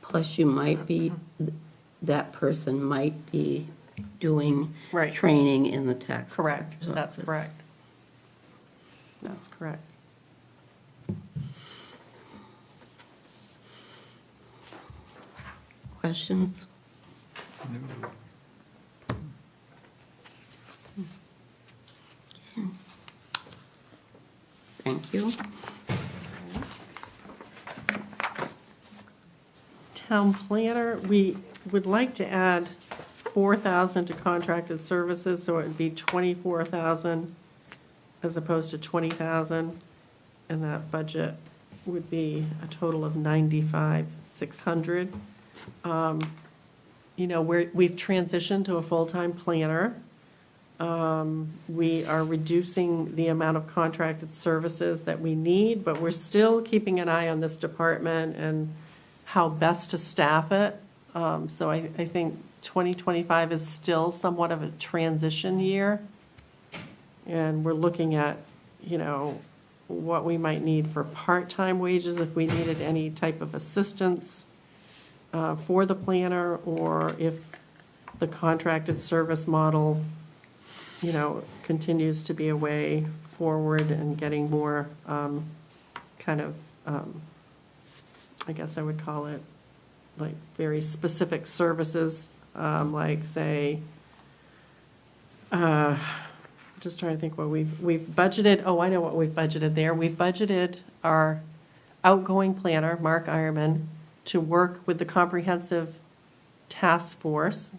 Plus you might be, that person might be doing Right. training in the tax Correct, collector's that's office. correct. That's correct. Questions? Thank you. Town planner, we would like to add 4,000 to contracted services, so it would be 24,000 as opposed to 20,000. And that budget would be a total of 95,600. You know, we've transitioned to a full-time planner. We are reducing the amount of contracted services that we need, but we're still keeping an eye on this department and how best to staff it. So I think 2025 is still somewhat of a transition year. And we're looking at, you know, what we might need for part-time wages, if we needed any type of assistance for the planner, or if the contracted service model, you know, continues to be a way forward and getting more kind of, I guess I would call it, like, very specific services, like, say, just trying to think what we've budgeted. Oh, I know what we've budgeted there. We've budgeted our outgoing planner, Mark Ironman, to work with the comprehensive plan task force,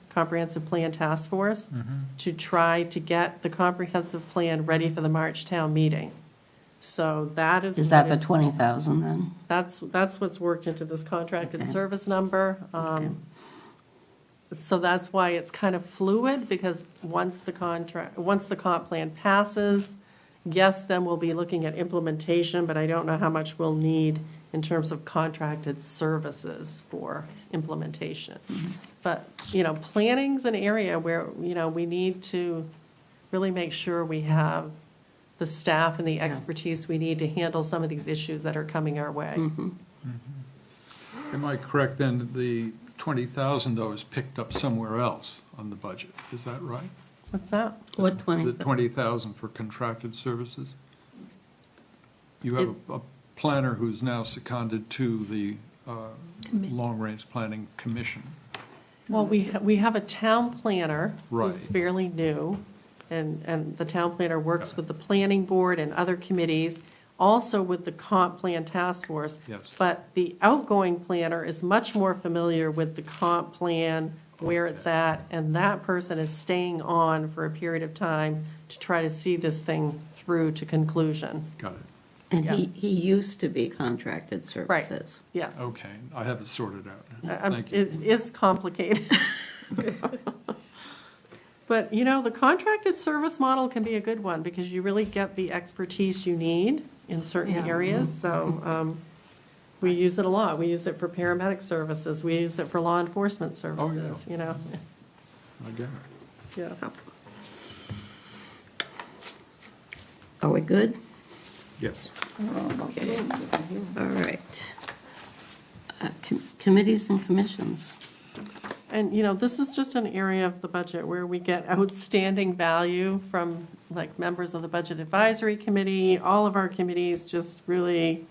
to try to get the comprehensive plan ready for the March town meeting. So that is. Is that the 20,000 then? That's what's worked into this contracted Okay. service number. So that's why it's kind of fluid, because once the comp plan passes, yes, then we'll be looking at implementation, but I don't know how much we'll need in terms of contracted services for implementation. But, you know, planning's an area where, you know, we need to really make sure we have the staff and the expertise we need to handle some of these issues that are coming our way. Am I correct then, the 20,000 though is picked up somewhere else on the budget? Is that right? What's that? What The 20? 20,000 for contracted services? You have a planner who's now seconded to the Long-Range Planning Commission. Well, we have a town planner Right. who's fairly new, and the town planner works with the planning board and other committees, also with the comp plan task force. Yes. But the outgoing planner is much more familiar with the comp plan, where it's at, and that person is staying on for a period of time to try to see this thing through to conclusion. Got it. And Yeah. he used to be contracted services. Yeah. Okay, I have it sorted out now. Thank you. It is complicated. But, you know, the contracted service model can be a good one, because you really get the expertise you need in certain Yeah. areas. So we use it a lot. We use it for paramedic services. We use it for law enforcement services, you know? I get it. Yeah. Are we good? Yes. Okay. All right. Committees and commissions. And, you know, this is just an area of the budget where we get outstanding value from, like, members of the Budget Advisory Committee. All of our committees just really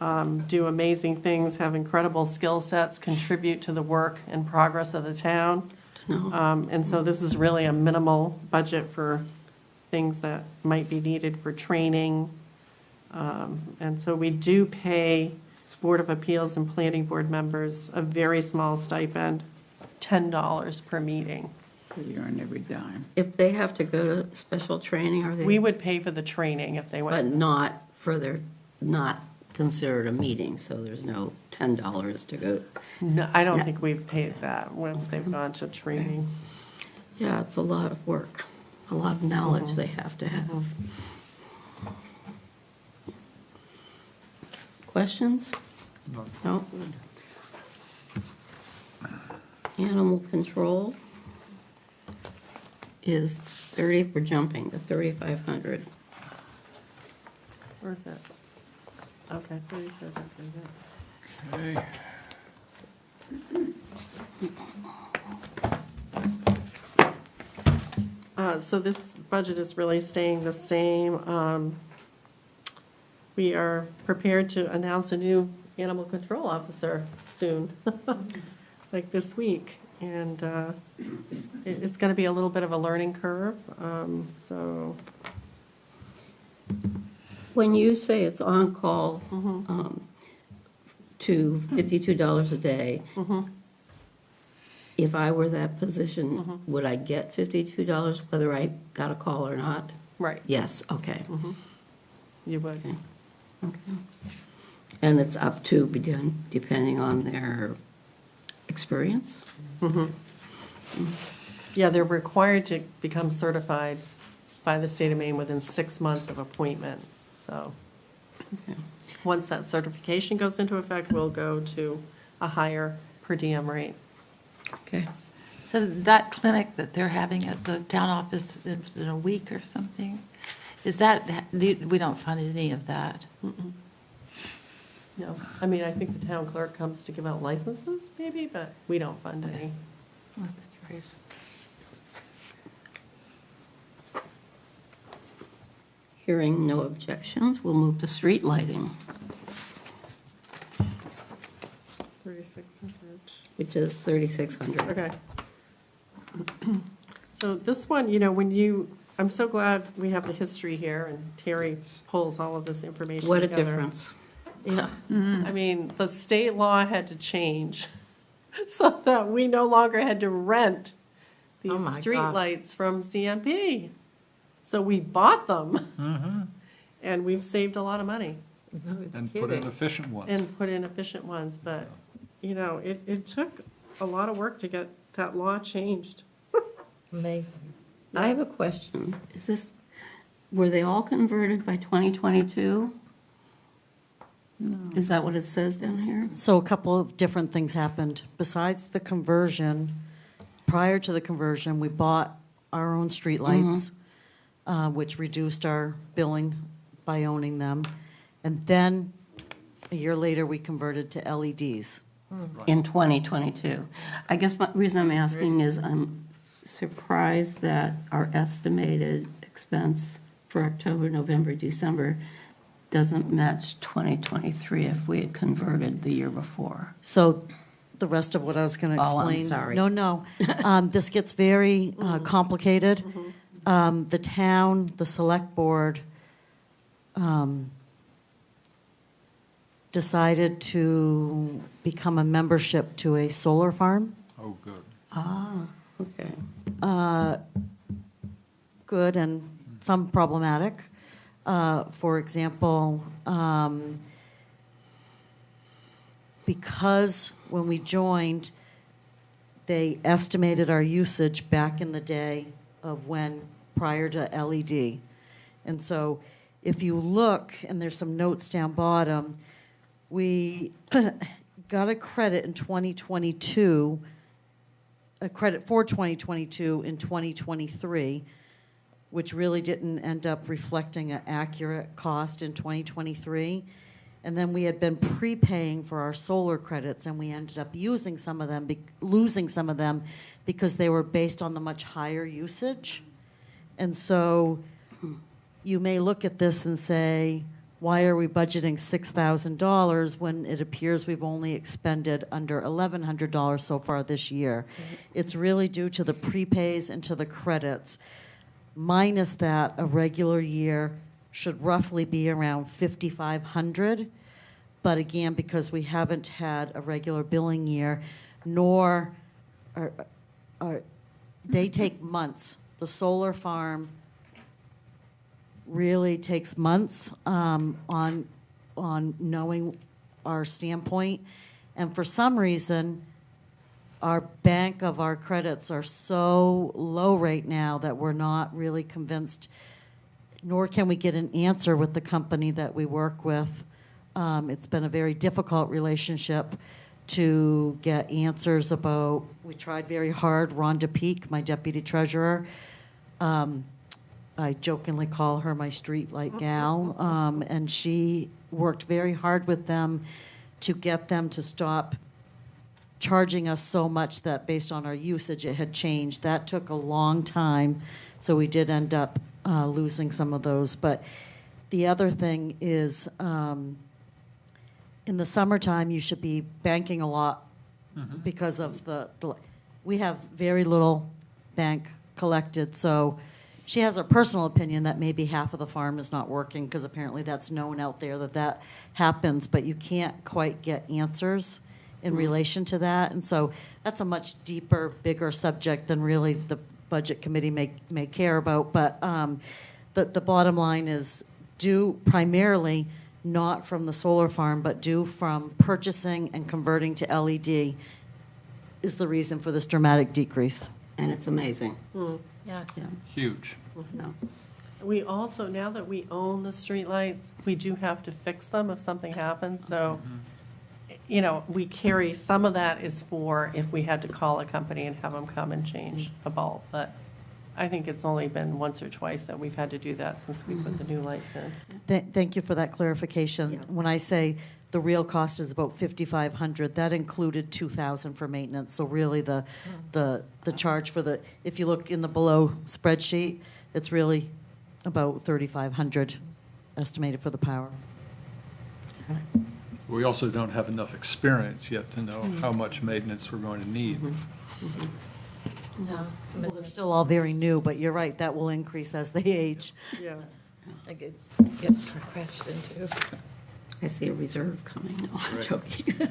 do amazing things, have incredible skill sets, contribute to the work and progress of the town. And so this is really a minimal budget for things that might be needed for training. And so we do pay Board of Appeals and Planning Board members a very small stipend, $10 per meeting. You earn every dime. If they have to go to special training, are they? We would pay for the training if they But went. not for their, not considered a meeting, so there's no $10 to go. No, I don't No. think we've paid that when they've gone to training. Yeah, it's a lot of work. a lot of knowledge they have to have. Questions? No? Animal control is 30, we're jumping to 3,500. Worth it. Okay, 37, Okay. So this budget is really staying the same. We are prepared to announce a new animal control officer soon, like this week. And it's going to be a little bit of a learning curve, so. When you say it's on-call to $52 a day, if I were that position, would I get $52 whether I got a call or not? Right. Yes, okay. You would. Okay. And it's up to, depending on their experience? Yeah, they're required to become certified by the state of Maine within 6 months of appointment, so. Okay. Once that certification goes into effect, we'll go to a higher per diem rate. Okay. So that clinic that they're having at the town office in a week or something, is that, we don't fund any of that? No, I mean, I think the town clerk comes to give out licenses, maybe, but we don't fund any. I was just curious. Hearing no objections, we'll move to street lighting, 3,600. which is 3,600. Okay. So this one, I'm so glad we have the history here and Terry pulls all of this information What a together. difference. Yeah. I mean, the state law had to change so that we no longer had to rent these Oh my God. streetlights from CMP. So we bought them and we've saved a lot of money And put in efficient ones. and put in efficient ones, but, it took a lot of work to get that law changed. Amazing. I have a question. Were they all converted by 2022? Is that what it says down here? So a couple of different things happened. Besides the conversion, prior to the conversion, we bought our own streetlights, which reduced our billing by owning them. And then, a year later, we converted to LEDs. In 2022. I guess the reason I'm asking is I'm surprised that our estimated expense for October, November, December doesn't match 2023 if we had converted the year before. So the rest of what I was going to Oh, I'm explain. sorry. No. This gets very complicated. The town, the select board decided to become a membership to a solar farm. Oh, good. Okay. Good and some problematic. For example, because when we joined, they estimated our usage back in the day of when prior to LED. And so if you look, and there's some notes down bottom, we got a credit in 2022, a credit for 2022 in 2023, which really didn't end up reflecting an accurate cost in 2023. And then we had been prepaying for our solar credits, and we ended up using some of them, losing some of them, because they were based on the much higher usage. And so you may look at this and say, why are we budgeting $6,000 when it appears we've only expended under $1,100 so far this year? It's really due to the prepays and to the credits. Minus that, a regular year should roughly be around $5,500. But again, because we haven't had a regular billing year, nor they take months. The solar farm really takes months on knowing our standpoint. And for some reason, our bank of our credits are so low right now that we're not really convinced, nor can we get an answer with the company that we work with. It's been a very difficult relationship to get answers about. We tried very hard. Rhonda Peak, my deputy treasurer, I jokingly call her my streetlight gal, and she worked very hard with them to get them to stop charging us so much that based on our usage it had changed. That took a long time, so we did end up losing some of those. But the other thing is, in the summertime, you should be banking a lot because of we have very little bank collected. So she has a personal opinion that maybe half of the farm is not working, because apparently that's known out there that happens, but you can't quite get answers in relation to that. And so that's a much deeper, bigger subject than really the budget committee may care about. But the bottom line is, due primarily not from the solar farm, but due from purchasing and converting to LED is the reason for this dramatic decrease. And it's amazing. Yes. Yeah. Huge. No. We also, now that we own the streetlights, we do have to fix them if something happens. So, you know, we carry, some of that is for if we had to call a company and have them come and change a bulb. But I think it's only been once or twice that we've had to do that since we put the new lights in. Thank you for that clarification. Yeah. When I say the real cost is about $5,500, that included $2,000 for maintenance. So really the charge for if you look in the below spreadsheet, it's really about $3,500 estimated for the power. We also don't have enough experience yet to know how much maintenance we're going to need. No. Well, they're still all very new, but you're right, that will increase as they age. Yeah. I get crashed into. I see a reserve coming. No, I'm Right. joking.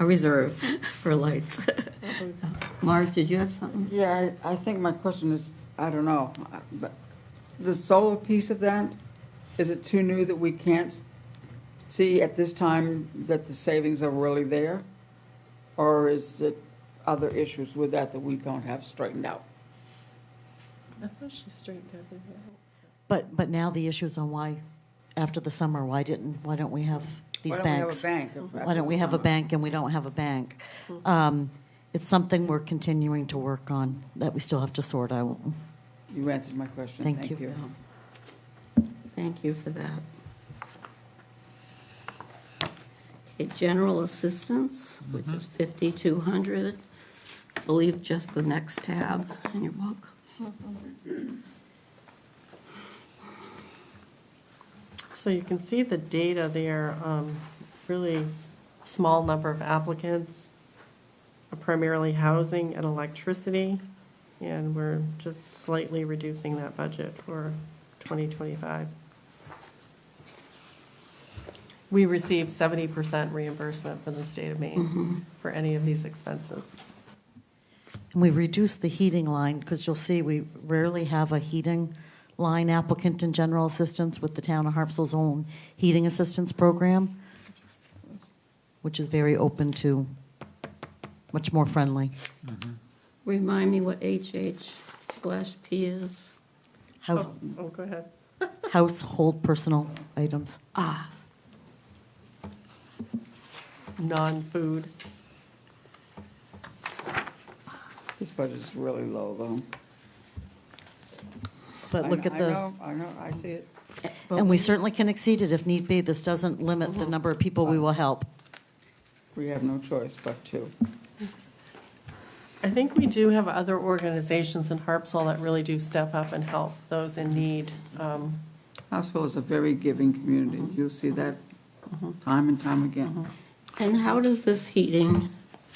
A reserve for lights. Marge, did you have something? Yeah, I think my question is, I don't know, but the solar piece of that, is it too new that we can't see at this time that the savings are really there? Or is it other issues with that we don't have straightened out? I thought she straightened everything out. But now the issue's on why, after the summer, why don't we have these banks? Why don't we have a bank? Why don't we have a bank and we don't have a bank? It's something we're continuing to work on that we still have to sort out. You answered my question. Thank you. Thank you for that. Okay, general assistance, which is 5,200. I believe just the next tab in your book. So you can see the data there, really small number of applicants, primarily housing and electricity, and we're just slightly reducing that budget for 2025. We receive 70% reimbursement from the state of Maine for any of these expenses. And we reduced the heating line, because you'll see we rarely have a heating line applicant in general assistance with the town of Harpswell's own heating assistance program, which is very open to, much more friendly. Remind me what HH/P is. How, Oh, go ahead. household personal items. Ah, Non-food. This budget is really low, though. But look at the, I know, I see it. and we certainly can exceed it if need be. This doesn't limit the number of people we will help. We have no choice but to. I think we do have other organizations in Harpswell that really do step up and help those in need. Harpswell is a very giving community. You'll see that time and time again. and how does this heating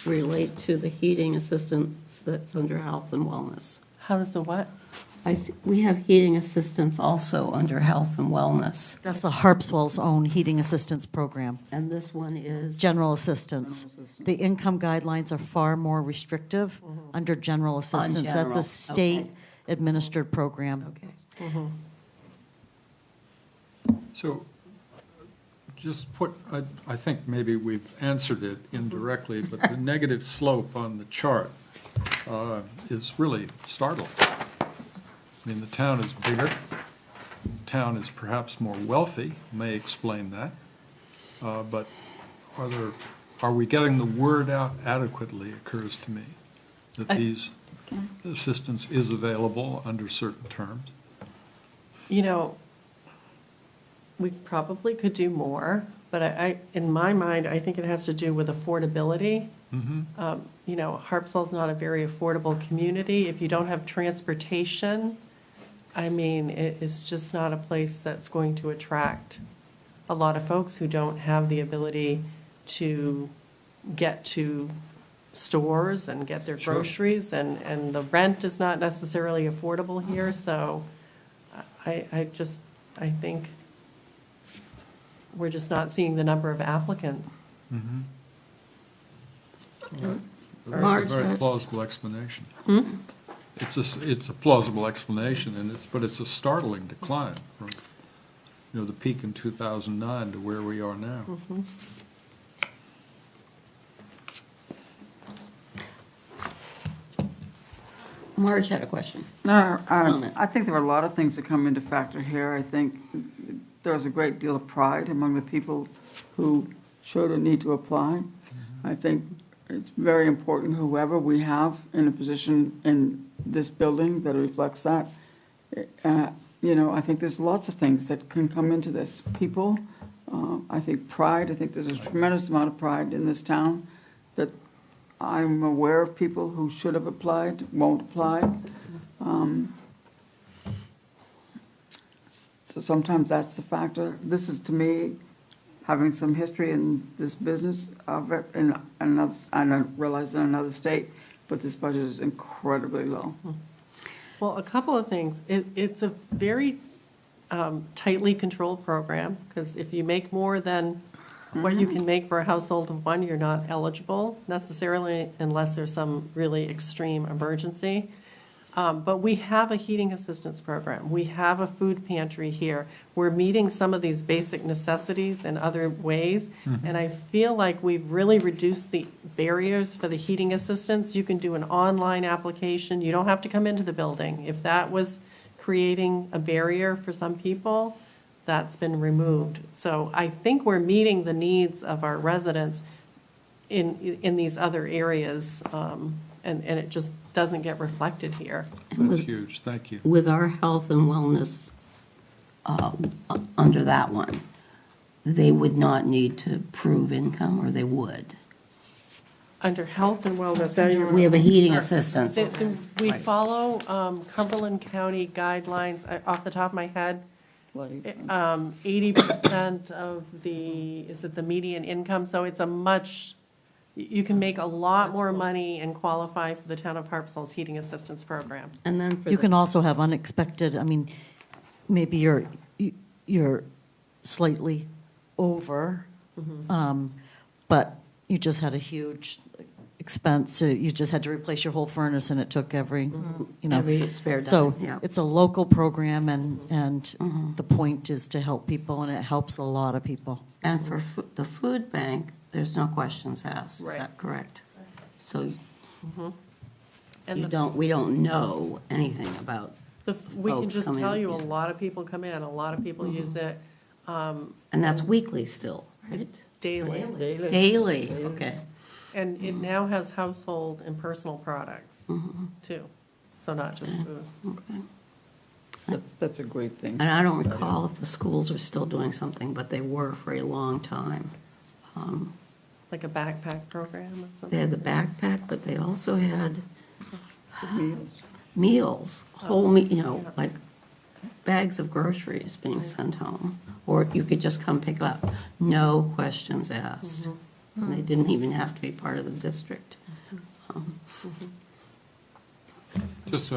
relate to the heating assistance that's under health and wellness? How does the what? We have heating assistance also under health and wellness, That's the Harpswell's own heating assistance program. and this one is, General assistance. The income guidelines are far more restrictive under general assistance. That's general, a state okay. administered program. okay. So, just put, I think maybe we've answered it indirectly, but the negative slope on the chart is really startling. I mean, the town is bigger, the town is perhaps more wealthy, may explain that, but are we getting the word out adequately, occurs to me, that these assistance is available under certain terms? You know, we probably could do more, but in my mind, I think it has to do with affordability. You know, Harpswell's not a very affordable community. If you don't have transportation, I mean, it's just not a place that's going to attract a lot of folks who don't have the ability to get to stores and get their Sure. groceries, and the rent is not necessarily affordable here, so I think we're just not seeing the number of applicants. That's Marge, a very plausible explanation. It's a plausible explanation, but it's a startling decline from, the peak in 2009 to where we are now. Marge had a question. No, Comment. I think there are a lot of things that come into factor here. I think there's a great deal of pride among the people who showed a need to apply. I think it's very important, whoever we have in a position in this building that reflects that. I think there's lots of things that can come into this. People, I think pride, I think there's a tremendous amount of pride in this town that I'm aware of people who should have applied, won't apply. So sometimes that's the factor. This is, to me, having some history in this business of it, in another, I don't realize in another state, but this budget is incredibly low. Well, a couple of things. It's a very tightly controlled program, because if you make more than what you can make for a household of one, you're not eligible necessarily unless there's some really extreme emergency. But we have a heating assistance program. We have a food pantry here. We're meeting some of these basic necessities in other ways. And I feel like we've really reduced the barriers for the heating assistance. You can do an online application. You don't have to come into the building. If that was creating a barrier for some people, that's been removed. So I think we're meeting the needs of our residents in these other areas, and it just doesn't get reflected here. That's huge, thank you. With our health and wellness under that one, they would not need to prove income, or they would? Under health and wellness, now you're. We have a heating assistance. We follow Cumberland County guidelines. Off the top of my head, 80% of the median income, so it's you can make a lot more money and qualify for the town of Harpswell's heating assistance program. And then for You can also have unexpected, I mean, maybe you're slightly over, but you just had a huge expense, you just had to replace your whole furnace, and it took every spare So dime, yeah. it's a local program, and the point is to help people, and it helps a lot of people. And for the food bank, there's no questions asked, is Right. that correct? So And we don't know anything about, we can folks just coming tell in. you, a lot of people come in, a lot of people use it and that's weekly still, right? daily. Daily, okay. And it now has household and personal products, too, so not just food. Okay. That's a great thing. And I don't recall if the schools are still doing something, but they were for a long time. Like a backpack program or something? They had the backpack, but they also had Meals. meals, like bags of groceries being sent home. Or you could just come pick up, no questions asked. And they didn't even have to be part of the district. Just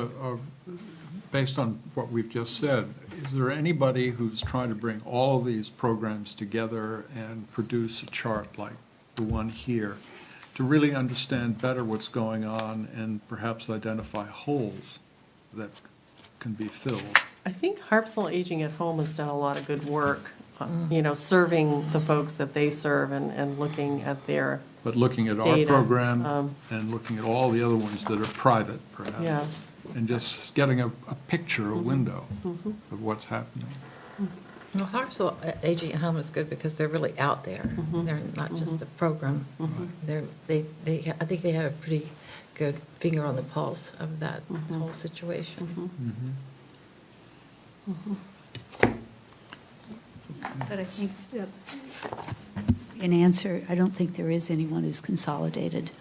based on what we've just said, is there anybody who's trying to bring all these programs together and produce a chart like the one here to really understand better what's going on and perhaps identify holes that can be filled? I think Harpswell Aging at Home has done a lot of good work serving the folks that they serve and looking at their, But looking at our Data, program and looking at all the other ones that are private, perhaps. yeah. And just getting a picture, a window of what's happening. Well, Harpswell Aging at Home is good because they're really out there. They're not just a program. I think they have a pretty good finger on the pulse of that whole situation. But I think, in answer, I don't think there is anyone who's consolidated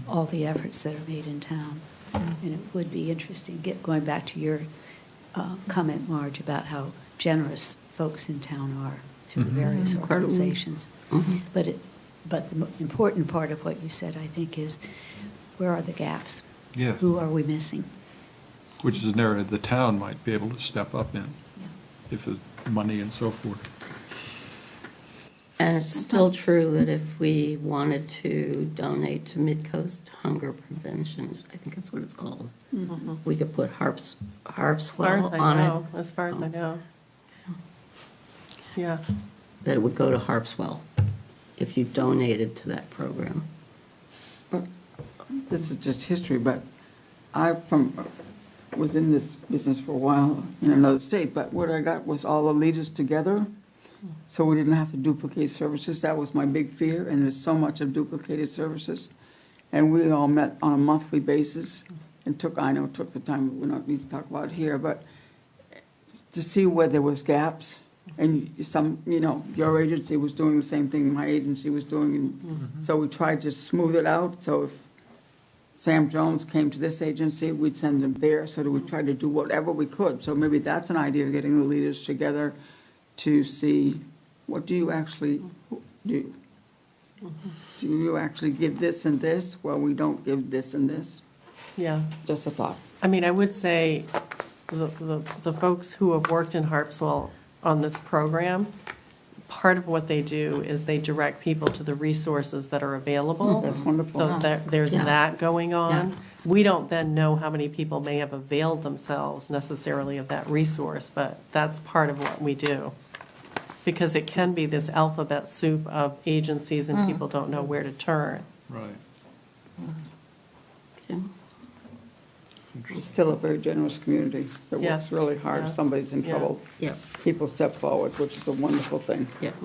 all the efforts that are made in town. And it would be interesting, going back to your comment, Marge, about how generous folks in town are through various organizations. But the important part of what you said, I think, is where are the gaps? Yes. Who are we missing? Which is an area the town might be able to step up in, if there's money and so forth. And it's still true that if we wanted to donate to Midcoast Hunger Prevention, I think that's what it's called, we could put As far as Harpswell I on know, it. as far as I know. Yeah. That it would go to Harpswell if you donated to that program. This is just history, but was in this business for a while in another state, but what I got was all the leaders together, so we didn't have to duplicate services. That was my big fear, and there's so much of duplicated services. And we all met on a monthly basis and took the time, we don't need to talk about it here, but to see where there was gaps. And your agency was doing the same thing my agency was doing, and so we tried to smooth it out. So if Sam Jones came to this agency, we'd send him there, so that we tried to do whatever we could. So maybe that's an idea of getting the leaders together to see, what do you actually do? Do you actually give this and this? Well, we don't give this and this. Yeah. Just a thought. I mean, I would say the folks who have worked in Harpswell on this program, part of what they do is they direct people to the resources that are available. That's wonderful. So there's Yeah. that going on. Yeah. We don't then know how many people may have availed themselves necessarily of that resource, but that's part of what we do. Because it can be this alphabet soup of agencies and people don't know where to turn. Right. Okay. It's still a very generous community that works Yes. really hard. Yeah. If somebody's in Yeah. trouble, Yep, people step forward, which is a wonderful thing. yep,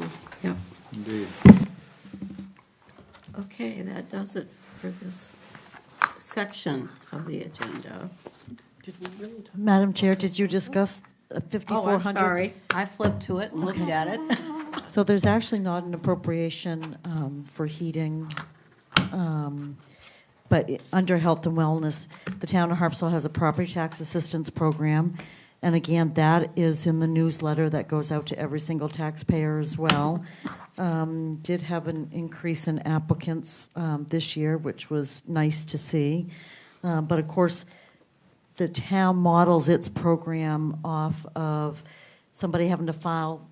yep. Indeed. Okay, that does it for this section of the agenda. Did we really talk? Madam Chair, did you discuss Oh, I'm 5,400? sorry. I flipped to it and looked at it. So there's actually not an appropriation for heating, but under health and wellness, the town of Harpswell has a property tax assistance program. And again, that is in the newsletter that goes out to every single taxpayer as well. Did have an increase in applicants this year, which was nice to see. But of course, the town models its program off of somebody having to file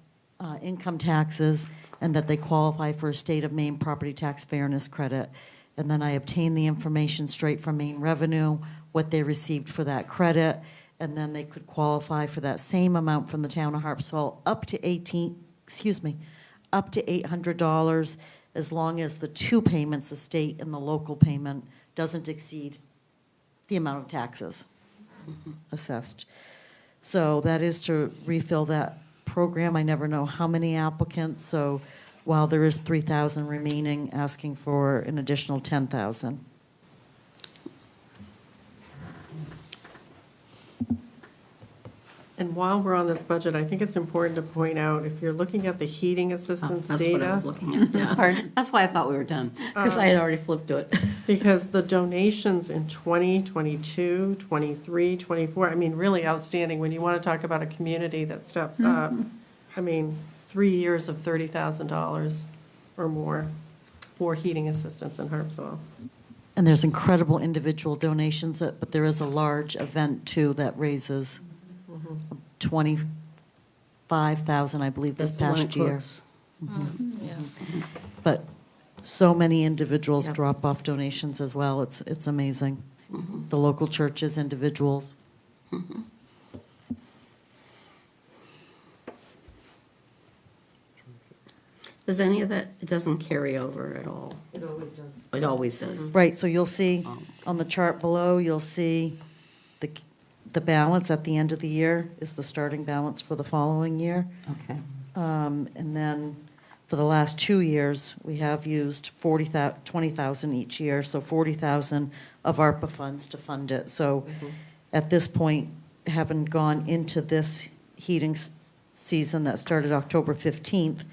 income taxes and that they qualify for a state of Maine property tax fairness credit. And then I obtain the information straight from Maine Revenue, what they received for that credit, and then they could qualify for that same amount from the town of Harpswell up to $800, as long as the two payments, the state and the local payment, doesn't exceed the amount of taxes assessed. So that is to refill that program. I never know how many applicants, so while there is 3,000 remaining, asking for an additional 10,000. And while we're on this budget, I think it's important to point out, if you're looking at the heating assistance That's what I was data, looking at, yeah. Pardon? That's why I thought we were done, because I had already flipped to it. because the donations in 2022, 23, 24, I mean, really outstanding. When you want to talk about a community that steps up, I mean, 3 years of $30,000 or more for heating assistance in Harpswell. And there's incredible individual donations, but there is a large event too that raises 25,000, I believe, this That's the one past at year. Cook's. Yeah. But so many individuals Yep. drop off donations as well. It's amazing. The local churches, individuals. Does any of that, it doesn't carry over at all? It always does. It always does. Right, so you'll see on the chart below, you'll see the balance at the end of the year is the starting balance for the following year. Okay. And then for the last 2 years, we have used 20,000 each year, so 40,000 of ARPA funds to fund it. So at this point, having gone into this heating season that started October 15th,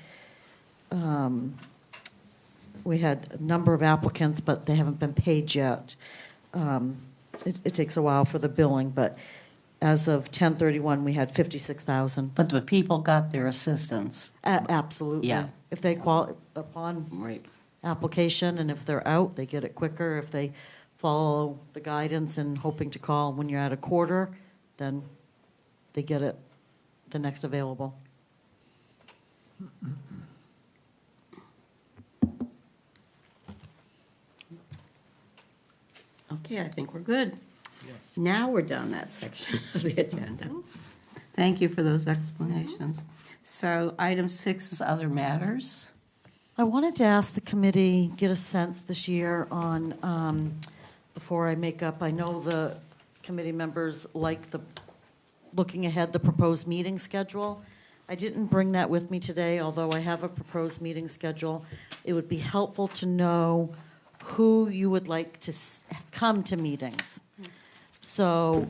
we had a number of applicants, but they haven't been paid yet. It takes a while for the billing, but as of 10/31, we had 56,000. But the people got their assistance. Absolutely. Yeah. If they upon Right. application, and if they're out, they get it quicker. If they follow the guidance and hoping to call when you're at a quarter, then they get it the next available. Okay, I think we're good. Now we're done that section of the agenda. Thank you for those explanations. So item 6 is other matters. I wanted to ask the committee, get a sense this year on, before I make up, I know the committee members like looking ahead, the proposed meeting schedule. I didn't bring that with me today, although I have a proposed meeting schedule. It would be helpful to know who you would like to come to meetings. So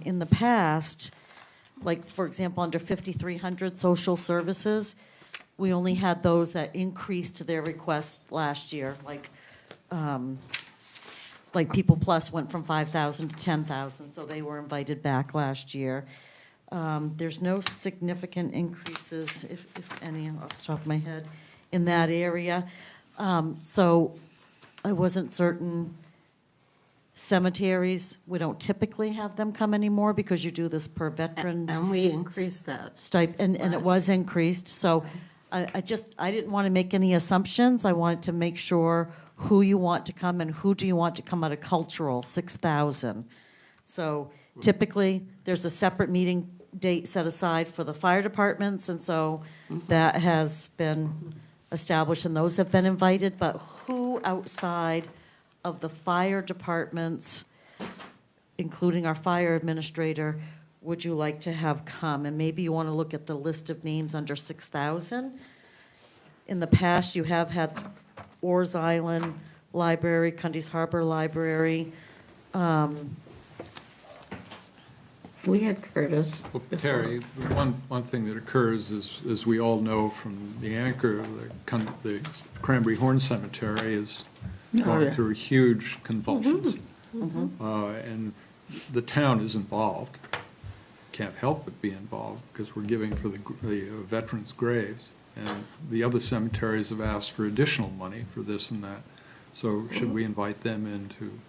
in the past, like, for example, under 5300 social services, we only had those that increased their request last year, like People Plus went from 5,000 to 10,000, so they were invited back last year. There's no significant increases, if any, off the top of my head, in that area. So I wasn't certain. Cemeteries, we don't typically have them come anymore because you do this per veterans. And we increased that. And it was increased, so I didn't want to make any assumptions. I wanted to make sure who you want to come and who do you want to come out of cultural, 6,000. So typically, there's a separate meeting date set aside for the fire departments, and so that has been established and those have been invited, but who outside of the fire departments, including our fire administrator, would you like to have come? And maybe you want to look at the list of names under 6,000. In the past, you have had Orr's Island Library, Cundy's Harbor Library. We had Curtis. Well, Terry, one thing that occurs is, as we all know from the anchor, the Cranberry Horn Cemetery is going through huge convulsions. And the town is involved, can't help but be involved, because we're giving for the veterans' graves. And the other cemeteries have asked for additional money for this and that. So should we invite them in to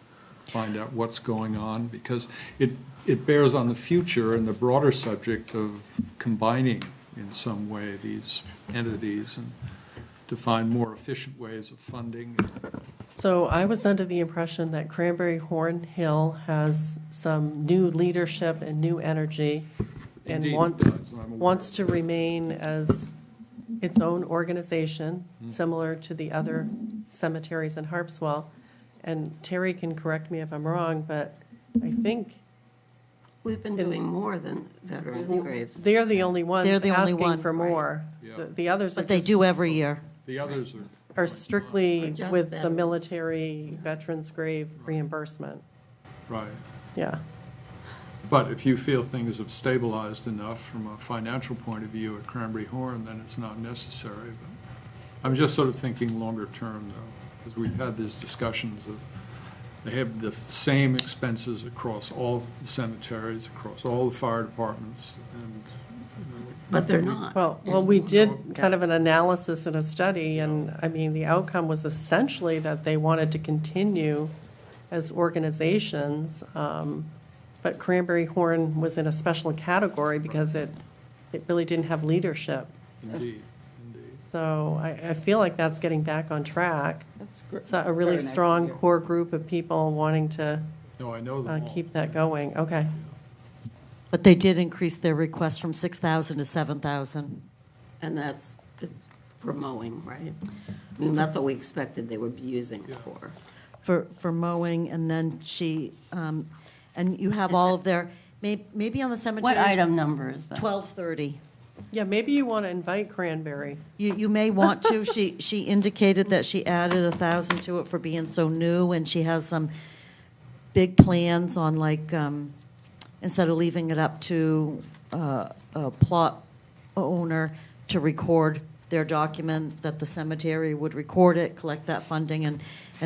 find out what's going on? Because it bears on the future and the broader subject of combining in some way these entities and to find more efficient ways of funding. So I was under the impression that Cranberry Horn Hill has some new leadership and new energy and Indeed it wants, does, and I'm aware wants of to remain as its own organization, similar to the other cemeteries in Harpswell. And Terry can correct me if I'm wrong, but I think We've been doing more than veterans' graves. they're the only ones They're the only asking one, for more. Yeah. The others are But they just- do every year. The others are strictly Just with the veterans. military veterans grave reimbursement. right. Yeah. But if you feel things have stabilized enough from a financial point of view at Cranberry Horn, then it's not necessary. But I'm just sort of thinking longer term, though, because we've had these discussions of, they have the same expenses across all the cemeteries, across all the fire departments, and But they're not. Well, we did kind of an analysis and a study, and I mean, the outcome was essentially that they wanted to continue as organizations, but Cranberry Horn was in a special category because it really didn't have leadership. indeed. So I feel like that's getting back on track. That's great. It's a really Very nice to strong hear. core group of people wanting to No, I know them all. keep that going. Okay. But they did increase their request from 6,000 to 7,000. And that's, it's for mowing, right? I mean, that's what we expected they would be using it for. For mowing, and then and you have all of their, maybe on the cemeteries. What item number is that? 1230. Yeah, maybe you want to invite Cranberry. You may want to. She indicated that she added 1,000 to it for being so new, and she has some big plans on, like, instead of leaving it up to a plot owner to record their document, that the cemetery would record it, collect that funding, and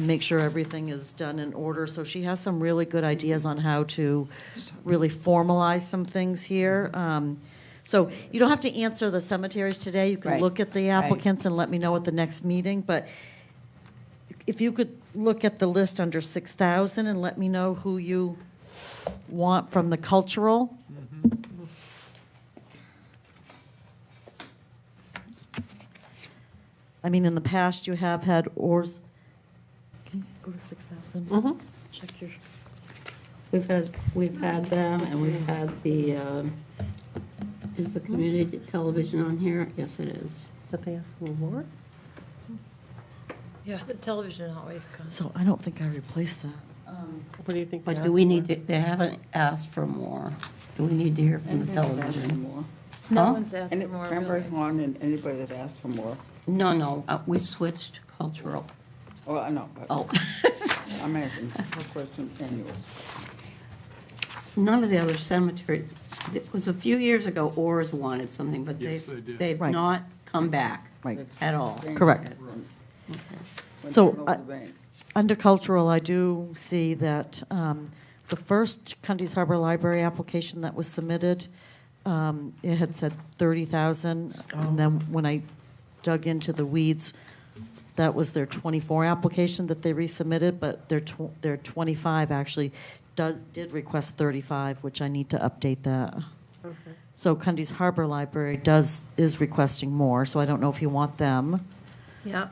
make sure everything is done in order. So she has some really good ideas on how to really formalize some things here. So you don't have to answer the cemeteries today. You can Right. look at the applicants and let me know at the next meeting. But if you could look at the list under 6,000 and let me know who you want from the cultural. I mean, in the past, you have had oars. Can you go to 6,000? Check your. We've had them, and we've had the, is the community television on here? Yes, it is. But they asked for more? Yeah, the television always comes. So I don't think I replaced that. What do you think? But they do we asked need for? to, they haven't asked for more. Do we need to hear from the television? More. No Huh? one's asked And for more. Cranberry really. Lawn and anybody that asked for more. No, we've switched cultural. Well, I know, but Oh, I'm asking her question anyways. none of the other cemeteries, it was a few years ago, Oars wanted something, but Yes, they did. they've Right. not come back Right. at all. Correct. Went So, down over the bank. Under cultural, I do see that the first Cundy's Harbor Library application that was submitted, it had said 30,000. And then when I dug into the weeds, that was their 24 application that they resubmitted, but their 25 actually did request 35, which I need to update that. Okay. So Cundy's Harbor Library is requesting more, so I don't know if you want them. Yeah.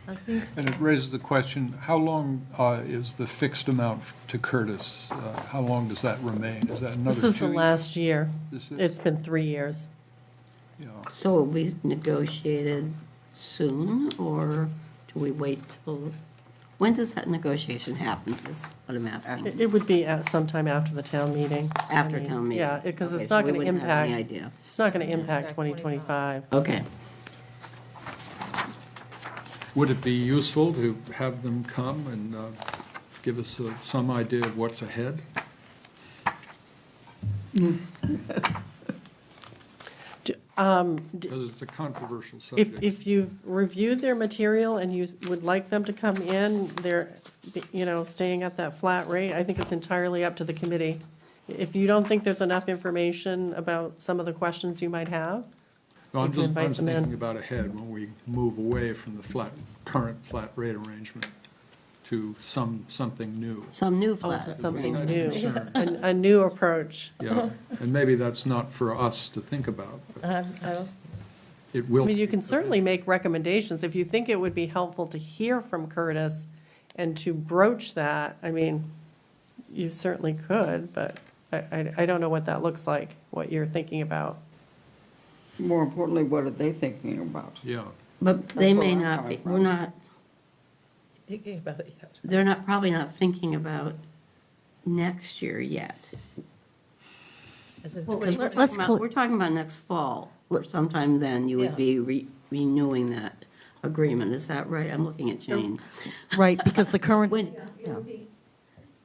I think And it raises the question, how long is the fixed amount to Curtis? How long does that remain? Is that another 2 This is the years? last year. This is- It's been 3 years. Yeah. So will we negotiated soon, or do we wait till, when does that negotiation happen, is what I'm asking? It would be at sometime after the town meeting. After I mean, town meeting? Yeah, because Okay, it's so not we going to wouldn't have any impact, idea. it's not going to impact 2025. Okay. Would it be useful to have them come and give us some idea of what's ahead? Because it's a controversial subject. If you've reviewed their material and you would like them to come in, they're, staying at that flat rate, I think it's entirely up to the committee. If you don't think there's enough information about some of the questions you might have, Well, we can invite I'm them in. thinking about ahead, when we move away from the current flat rate arrangement to something new. Some new oh, flat. to something Right. new, Sure. a new approach. Yeah, and maybe that's not for us to think about, but I it will. I mean, you be can for certainly them. make recommendations. If you think it would be helpful to hear from Curtis and to broach that, I mean, you certainly could, but I don't know what that looks like, what you're thinking about. More importantly, what are they thinking about? Yeah, But they where may I'm not coming be, from. we're not, thinking about it yet. they're not, probably not thinking about next year yet. As in Because we're 2020. let's talking about- cl- We're talking about next fall, or sometime then you would Yeah. be renewing that agreement, is that right? I'm looking at Jane. Right, because the current, When, It would be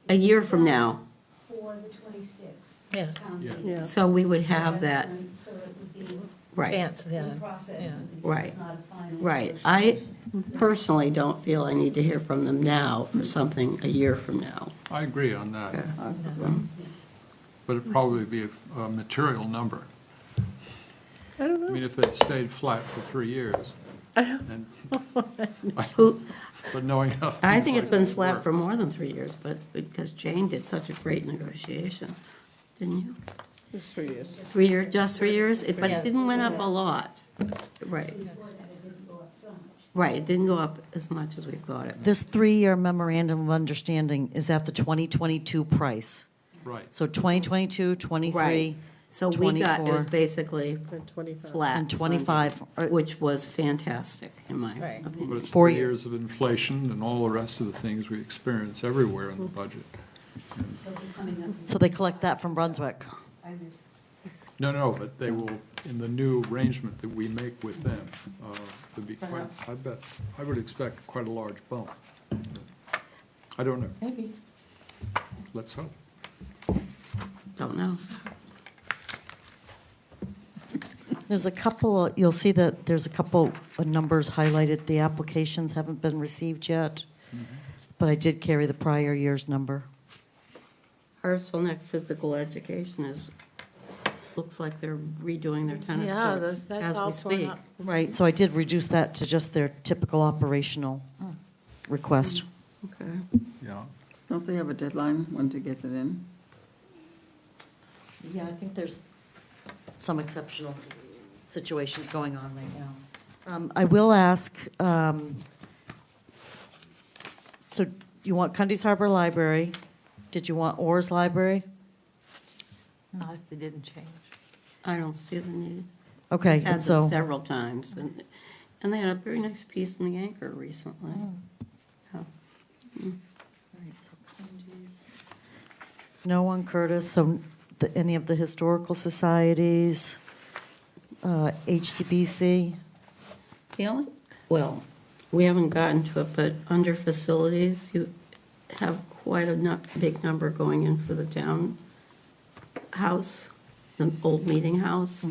a year from now, for the 26th. Yeah. town Yeah. meeting. Yeah. so we would have that, So it would be right, Chance, yeah. in process. Yeah. and it's Right. not a final right. version. I personally don't feel I need to hear from them now for something a year from now. I agree on that, Okay. but it'd probably be a material number. I don't I know. mean, if they'd stayed flat for 3 years, and, Who, but knowing how things I think it's like been that flat work. for more than 3 years, but because Jane did such a great negotiation, didn't you? It's 3 years. 3 years, just 3 years? But Yeah. it didn't went up a lot. Right, Before that, it didn't go up so much. right, it didn't go up as much as we thought it. this 3-year memorandum of understanding is at the 2022 price. Right, So 2022, 23, Right. So we got, it was 24. basically And 25. flat. And 25, funding, Which was fantastic, in my Right. But opinion. it's 4 3 years. years of inflation and all the rest of the things we experience everywhere in the budget. So they collect that from Brunswick. No, but they will, in the new arrangement that we make with them, to be quite, I would expect quite a large bump. I don't know. Maybe. Let's hope. Don't know. There's a couple, you'll see that there's a couple of numbers highlighted. The applications haven't been received yet, but I did carry the prior year's number. Harpswell Neck Physical Education is, looks like they're redoing their tennis Yeah, courts that's as all we torn speak. up. Right, so I did reduce that to just their typical operational request. Okay. Yeah. Don't they have a deadline when to get it in? Yeah, I think there's some exceptional situations going on right now. I will ask, so you want Cundy's Harbor Library? Did you want Orr's Library? Not if they didn't change. I don't see the need. Okay, Had and them so, several times, and they had a very nice piece in the Anchor recently. So, no one, Curtis, so any of the historical societies, HCBC? The only, well, we haven't gotten to it, but under facilities, you have quite a big number going in for the town house, the old meeting house.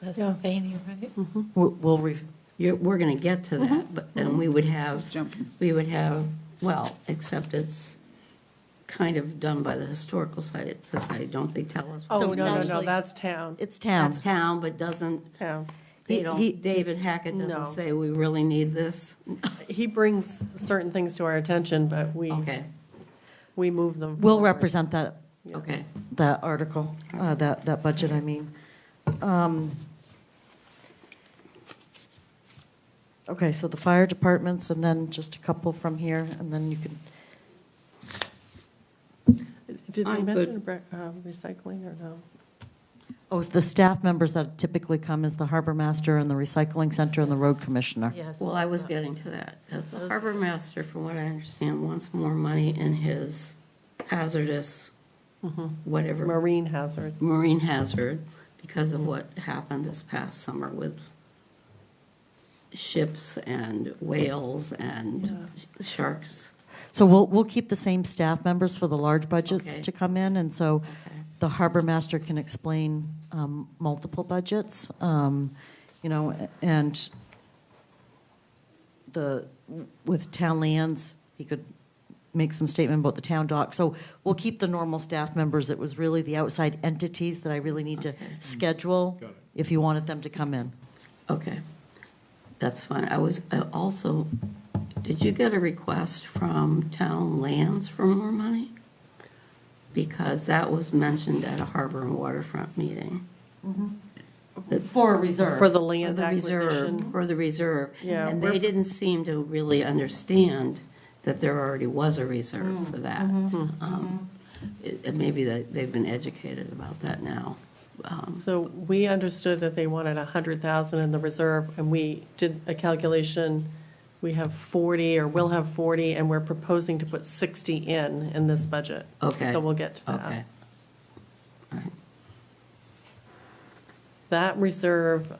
That's the painting, right? We'll We're going to get to that, but, and we would have, Jumping. well, except it's kind of done by the historical society, don't they tell us? Oh, So no, it's no, no, actually- that's town, it's town. That's town, but doesn't, town. they He- don't, David Hackett No. doesn't say we really need this? He brings certain things to our attention, but Okay, we move them We'll forward. represent that okay. article, that budget, I mean. Okay, so the fire departments, and then just a couple from here, and then you can, Did we I'm mention recycling or no? oh, the staff members that typically come is the harbor master and the recycling center and the road commissioner. Yes. Well, I was getting to that. As the harbor master, from what I understand, wants more money in his hazardous, whatever, Marine hazard. marine hazard because of what happened this past summer with ships and whales and sharks. So we'll keep the same staff members for the large budgets Okay. to come in, and so Okay. the harbor master can explain multiple budgets, you know, and with town lands, he could make some statement about the town dock. So we'll keep the normal staff members. It was really the outside entities that I really need to schedule Got it. if you wanted them to come in. Okay, that's fine. I also, did you get a request from town lands for more money? Because that was mentioned at a harbor and waterfront meeting. For a reserve. For the For land the reserve, acquisition. for the reserve. Yeah, And we're- they didn't seem to really understand that there already was a reserve for that. Maybe they've been educated about that now. So we understood that they wanted 100,000 in the reserve, and we did a calculation. We have 40, or we'll have 40, and we're proposing to put 60 in this budget. Okay. So we'll get to that. Okay. All right. That reserve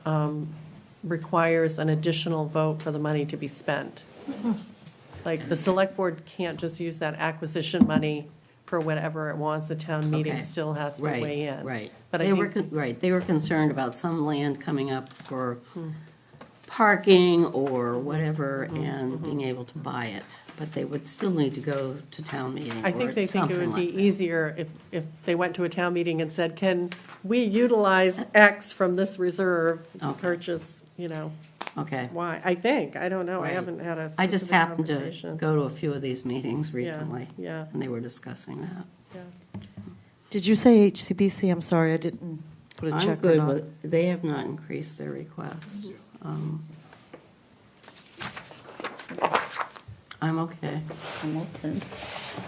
requires an additional vote for the money to be spent. Like, the select board can't just use that acquisition money for whatever it wants. The town meeting Okay. still has to Right, weigh in. Right. But I They were, think, right, they were concerned about some land coming up for parking or whatever and being able to buy it. But they would still need to go to town meeting I or think they think it something would be like that. easier if they went to a town meeting and said, can we utilize X from this reserve to Okay. purchase, you know, Okay. why? I think, I don't know, I Right. haven't had a I just specific happened to conversation. go to a few of these meetings recently. yeah. And they were discussing that. Yeah. Did you say HCBC? I'm sorry, I didn't put a I'm check or good not. with, they have not increased their request. I'm okay. I'm okay.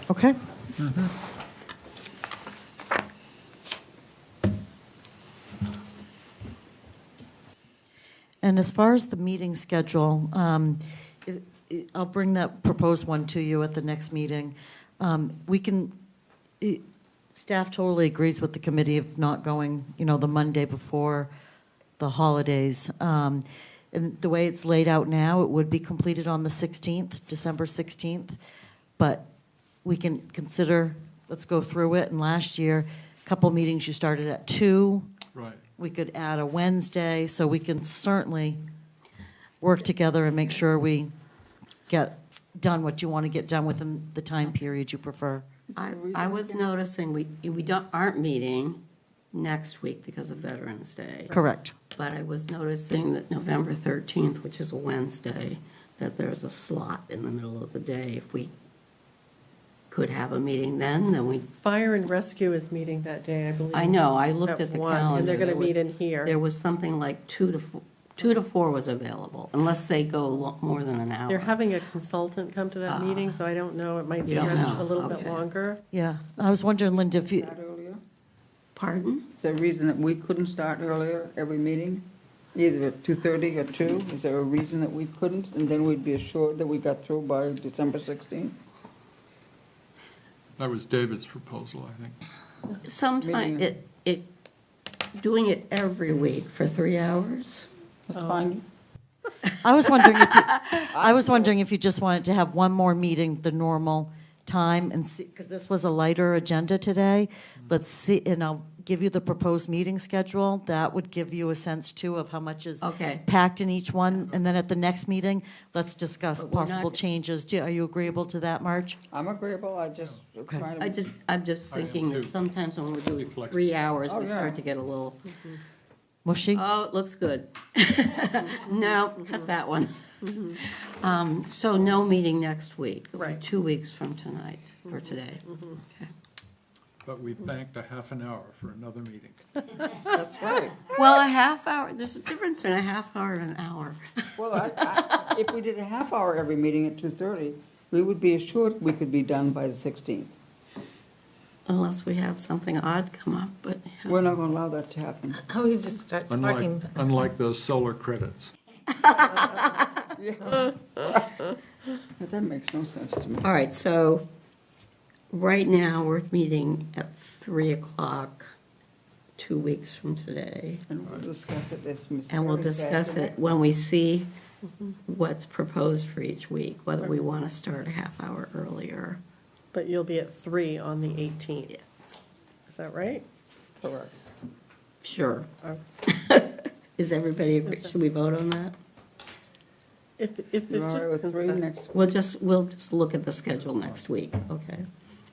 Okay. And as far as the meeting schedule, I'll bring that proposed one to you at the next meeting. We can, staff totally agrees with the committee of not going, the Monday before the holidays. And the way it's laid out now, it would be completed on the 16th, December 16th. But we can consider, let's go through it. And last year, a couple meetings you started at 2. Right. We could add a Wednesday, so we can certainly work together and make sure we get done what you want to get done within the time period you prefer. I was noticing we aren't meeting next week because of Veterans Day. Correct. But I was noticing that November 13th, which is a Wednesday, that there's a slot in the middle of the day. If we could have a meeting then we. Fire and Rescue is meeting that day, I believe. I know, I looked at the 1, calendar. and they're going to There was- meet in here. There was something like 2 to 4 was available, unless they go more than an hour. They're having a consultant come to that meeting, so I don't know, it might You don't stretch know. a little bit Okay. longer. Yeah, I was wondering, Linda, if you, Start earlier? Pardon? Is there a reason that we couldn't start earlier every meeting? Either at 2:30 or 2? Is there a reason that we couldn't? And then we'd be assured that we got through by December 16th? That was David's proposal, I think. Sometimes doing it every week for 3 hours. That's fine. I was wondering if you just wanted to have one more meeting the normal time and see, because this was a lighter agenda today. Let's see, and I'll give you the proposed meeting schedule. That would give you a sense too of how much is Okay. packed in each one. And then at the next meeting, let's discuss But we're not- possible changes. Are you agreeable to that, Marge? I'm agreeable, I just Okay. trying to. I'm just I am thinking too. that sometimes when we're doing flexible. 3 hours, Oh, we yeah. start to get a little, Mushy? oh, it looks good. No, cut that one. So no meeting next week. It'll be Right. 2 weeks from tonight, or today. Okay. But we banked a half an hour for another meeting. That's right. Well, a half hour, there's a difference in a half hour and an hour. Well, if we did a half hour every meeting at 2:30, we would be assured we could be done by the 16th. Unless we have something odd come up, but. yeah. We're not going to allow that to happen. Oh, you just start talking. Unlike those solar credits. But that makes no sense to me. All right, so right now, we're meeting at 3 o'clock, 2 weeks from today. And we'll discuss it as Ms. And we'll Perry said, discuss the it next- when we see what's proposed for each week, whether we want to start a half hour earlier. But you'll be at 3 on the 18th. Yes. Is that right? For us. Sure. Oh. Is everybody, should we vote on that? If You there's all just right with 3 consent. next? We'll just look at the schedule next week, okay?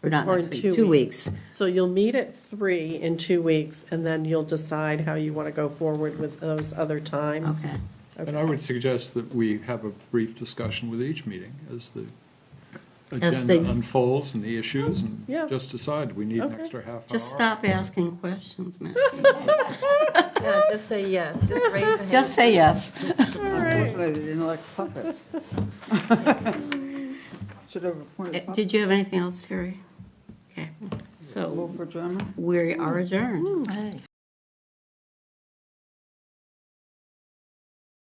Or not Or next in week, 2 2 weeks. So you'll meet at 3 in 2 weeks, and then you'll decide how you want to go forward with those other times? Okay. And I would suggest that we have a brief discussion with each meeting as the As agenda things- unfolds and the issues, Yeah. and just decide, we need an Okay. extra half hour. Just stop asking questions, man. Yeah, just say yes, just raise the hand. Just say yes. Unfortunately, they didn't like puppets. Should have appointed puppets. Did you have anything else, Terry? Okay, so Move for adjournment? we are adjourned. Hey.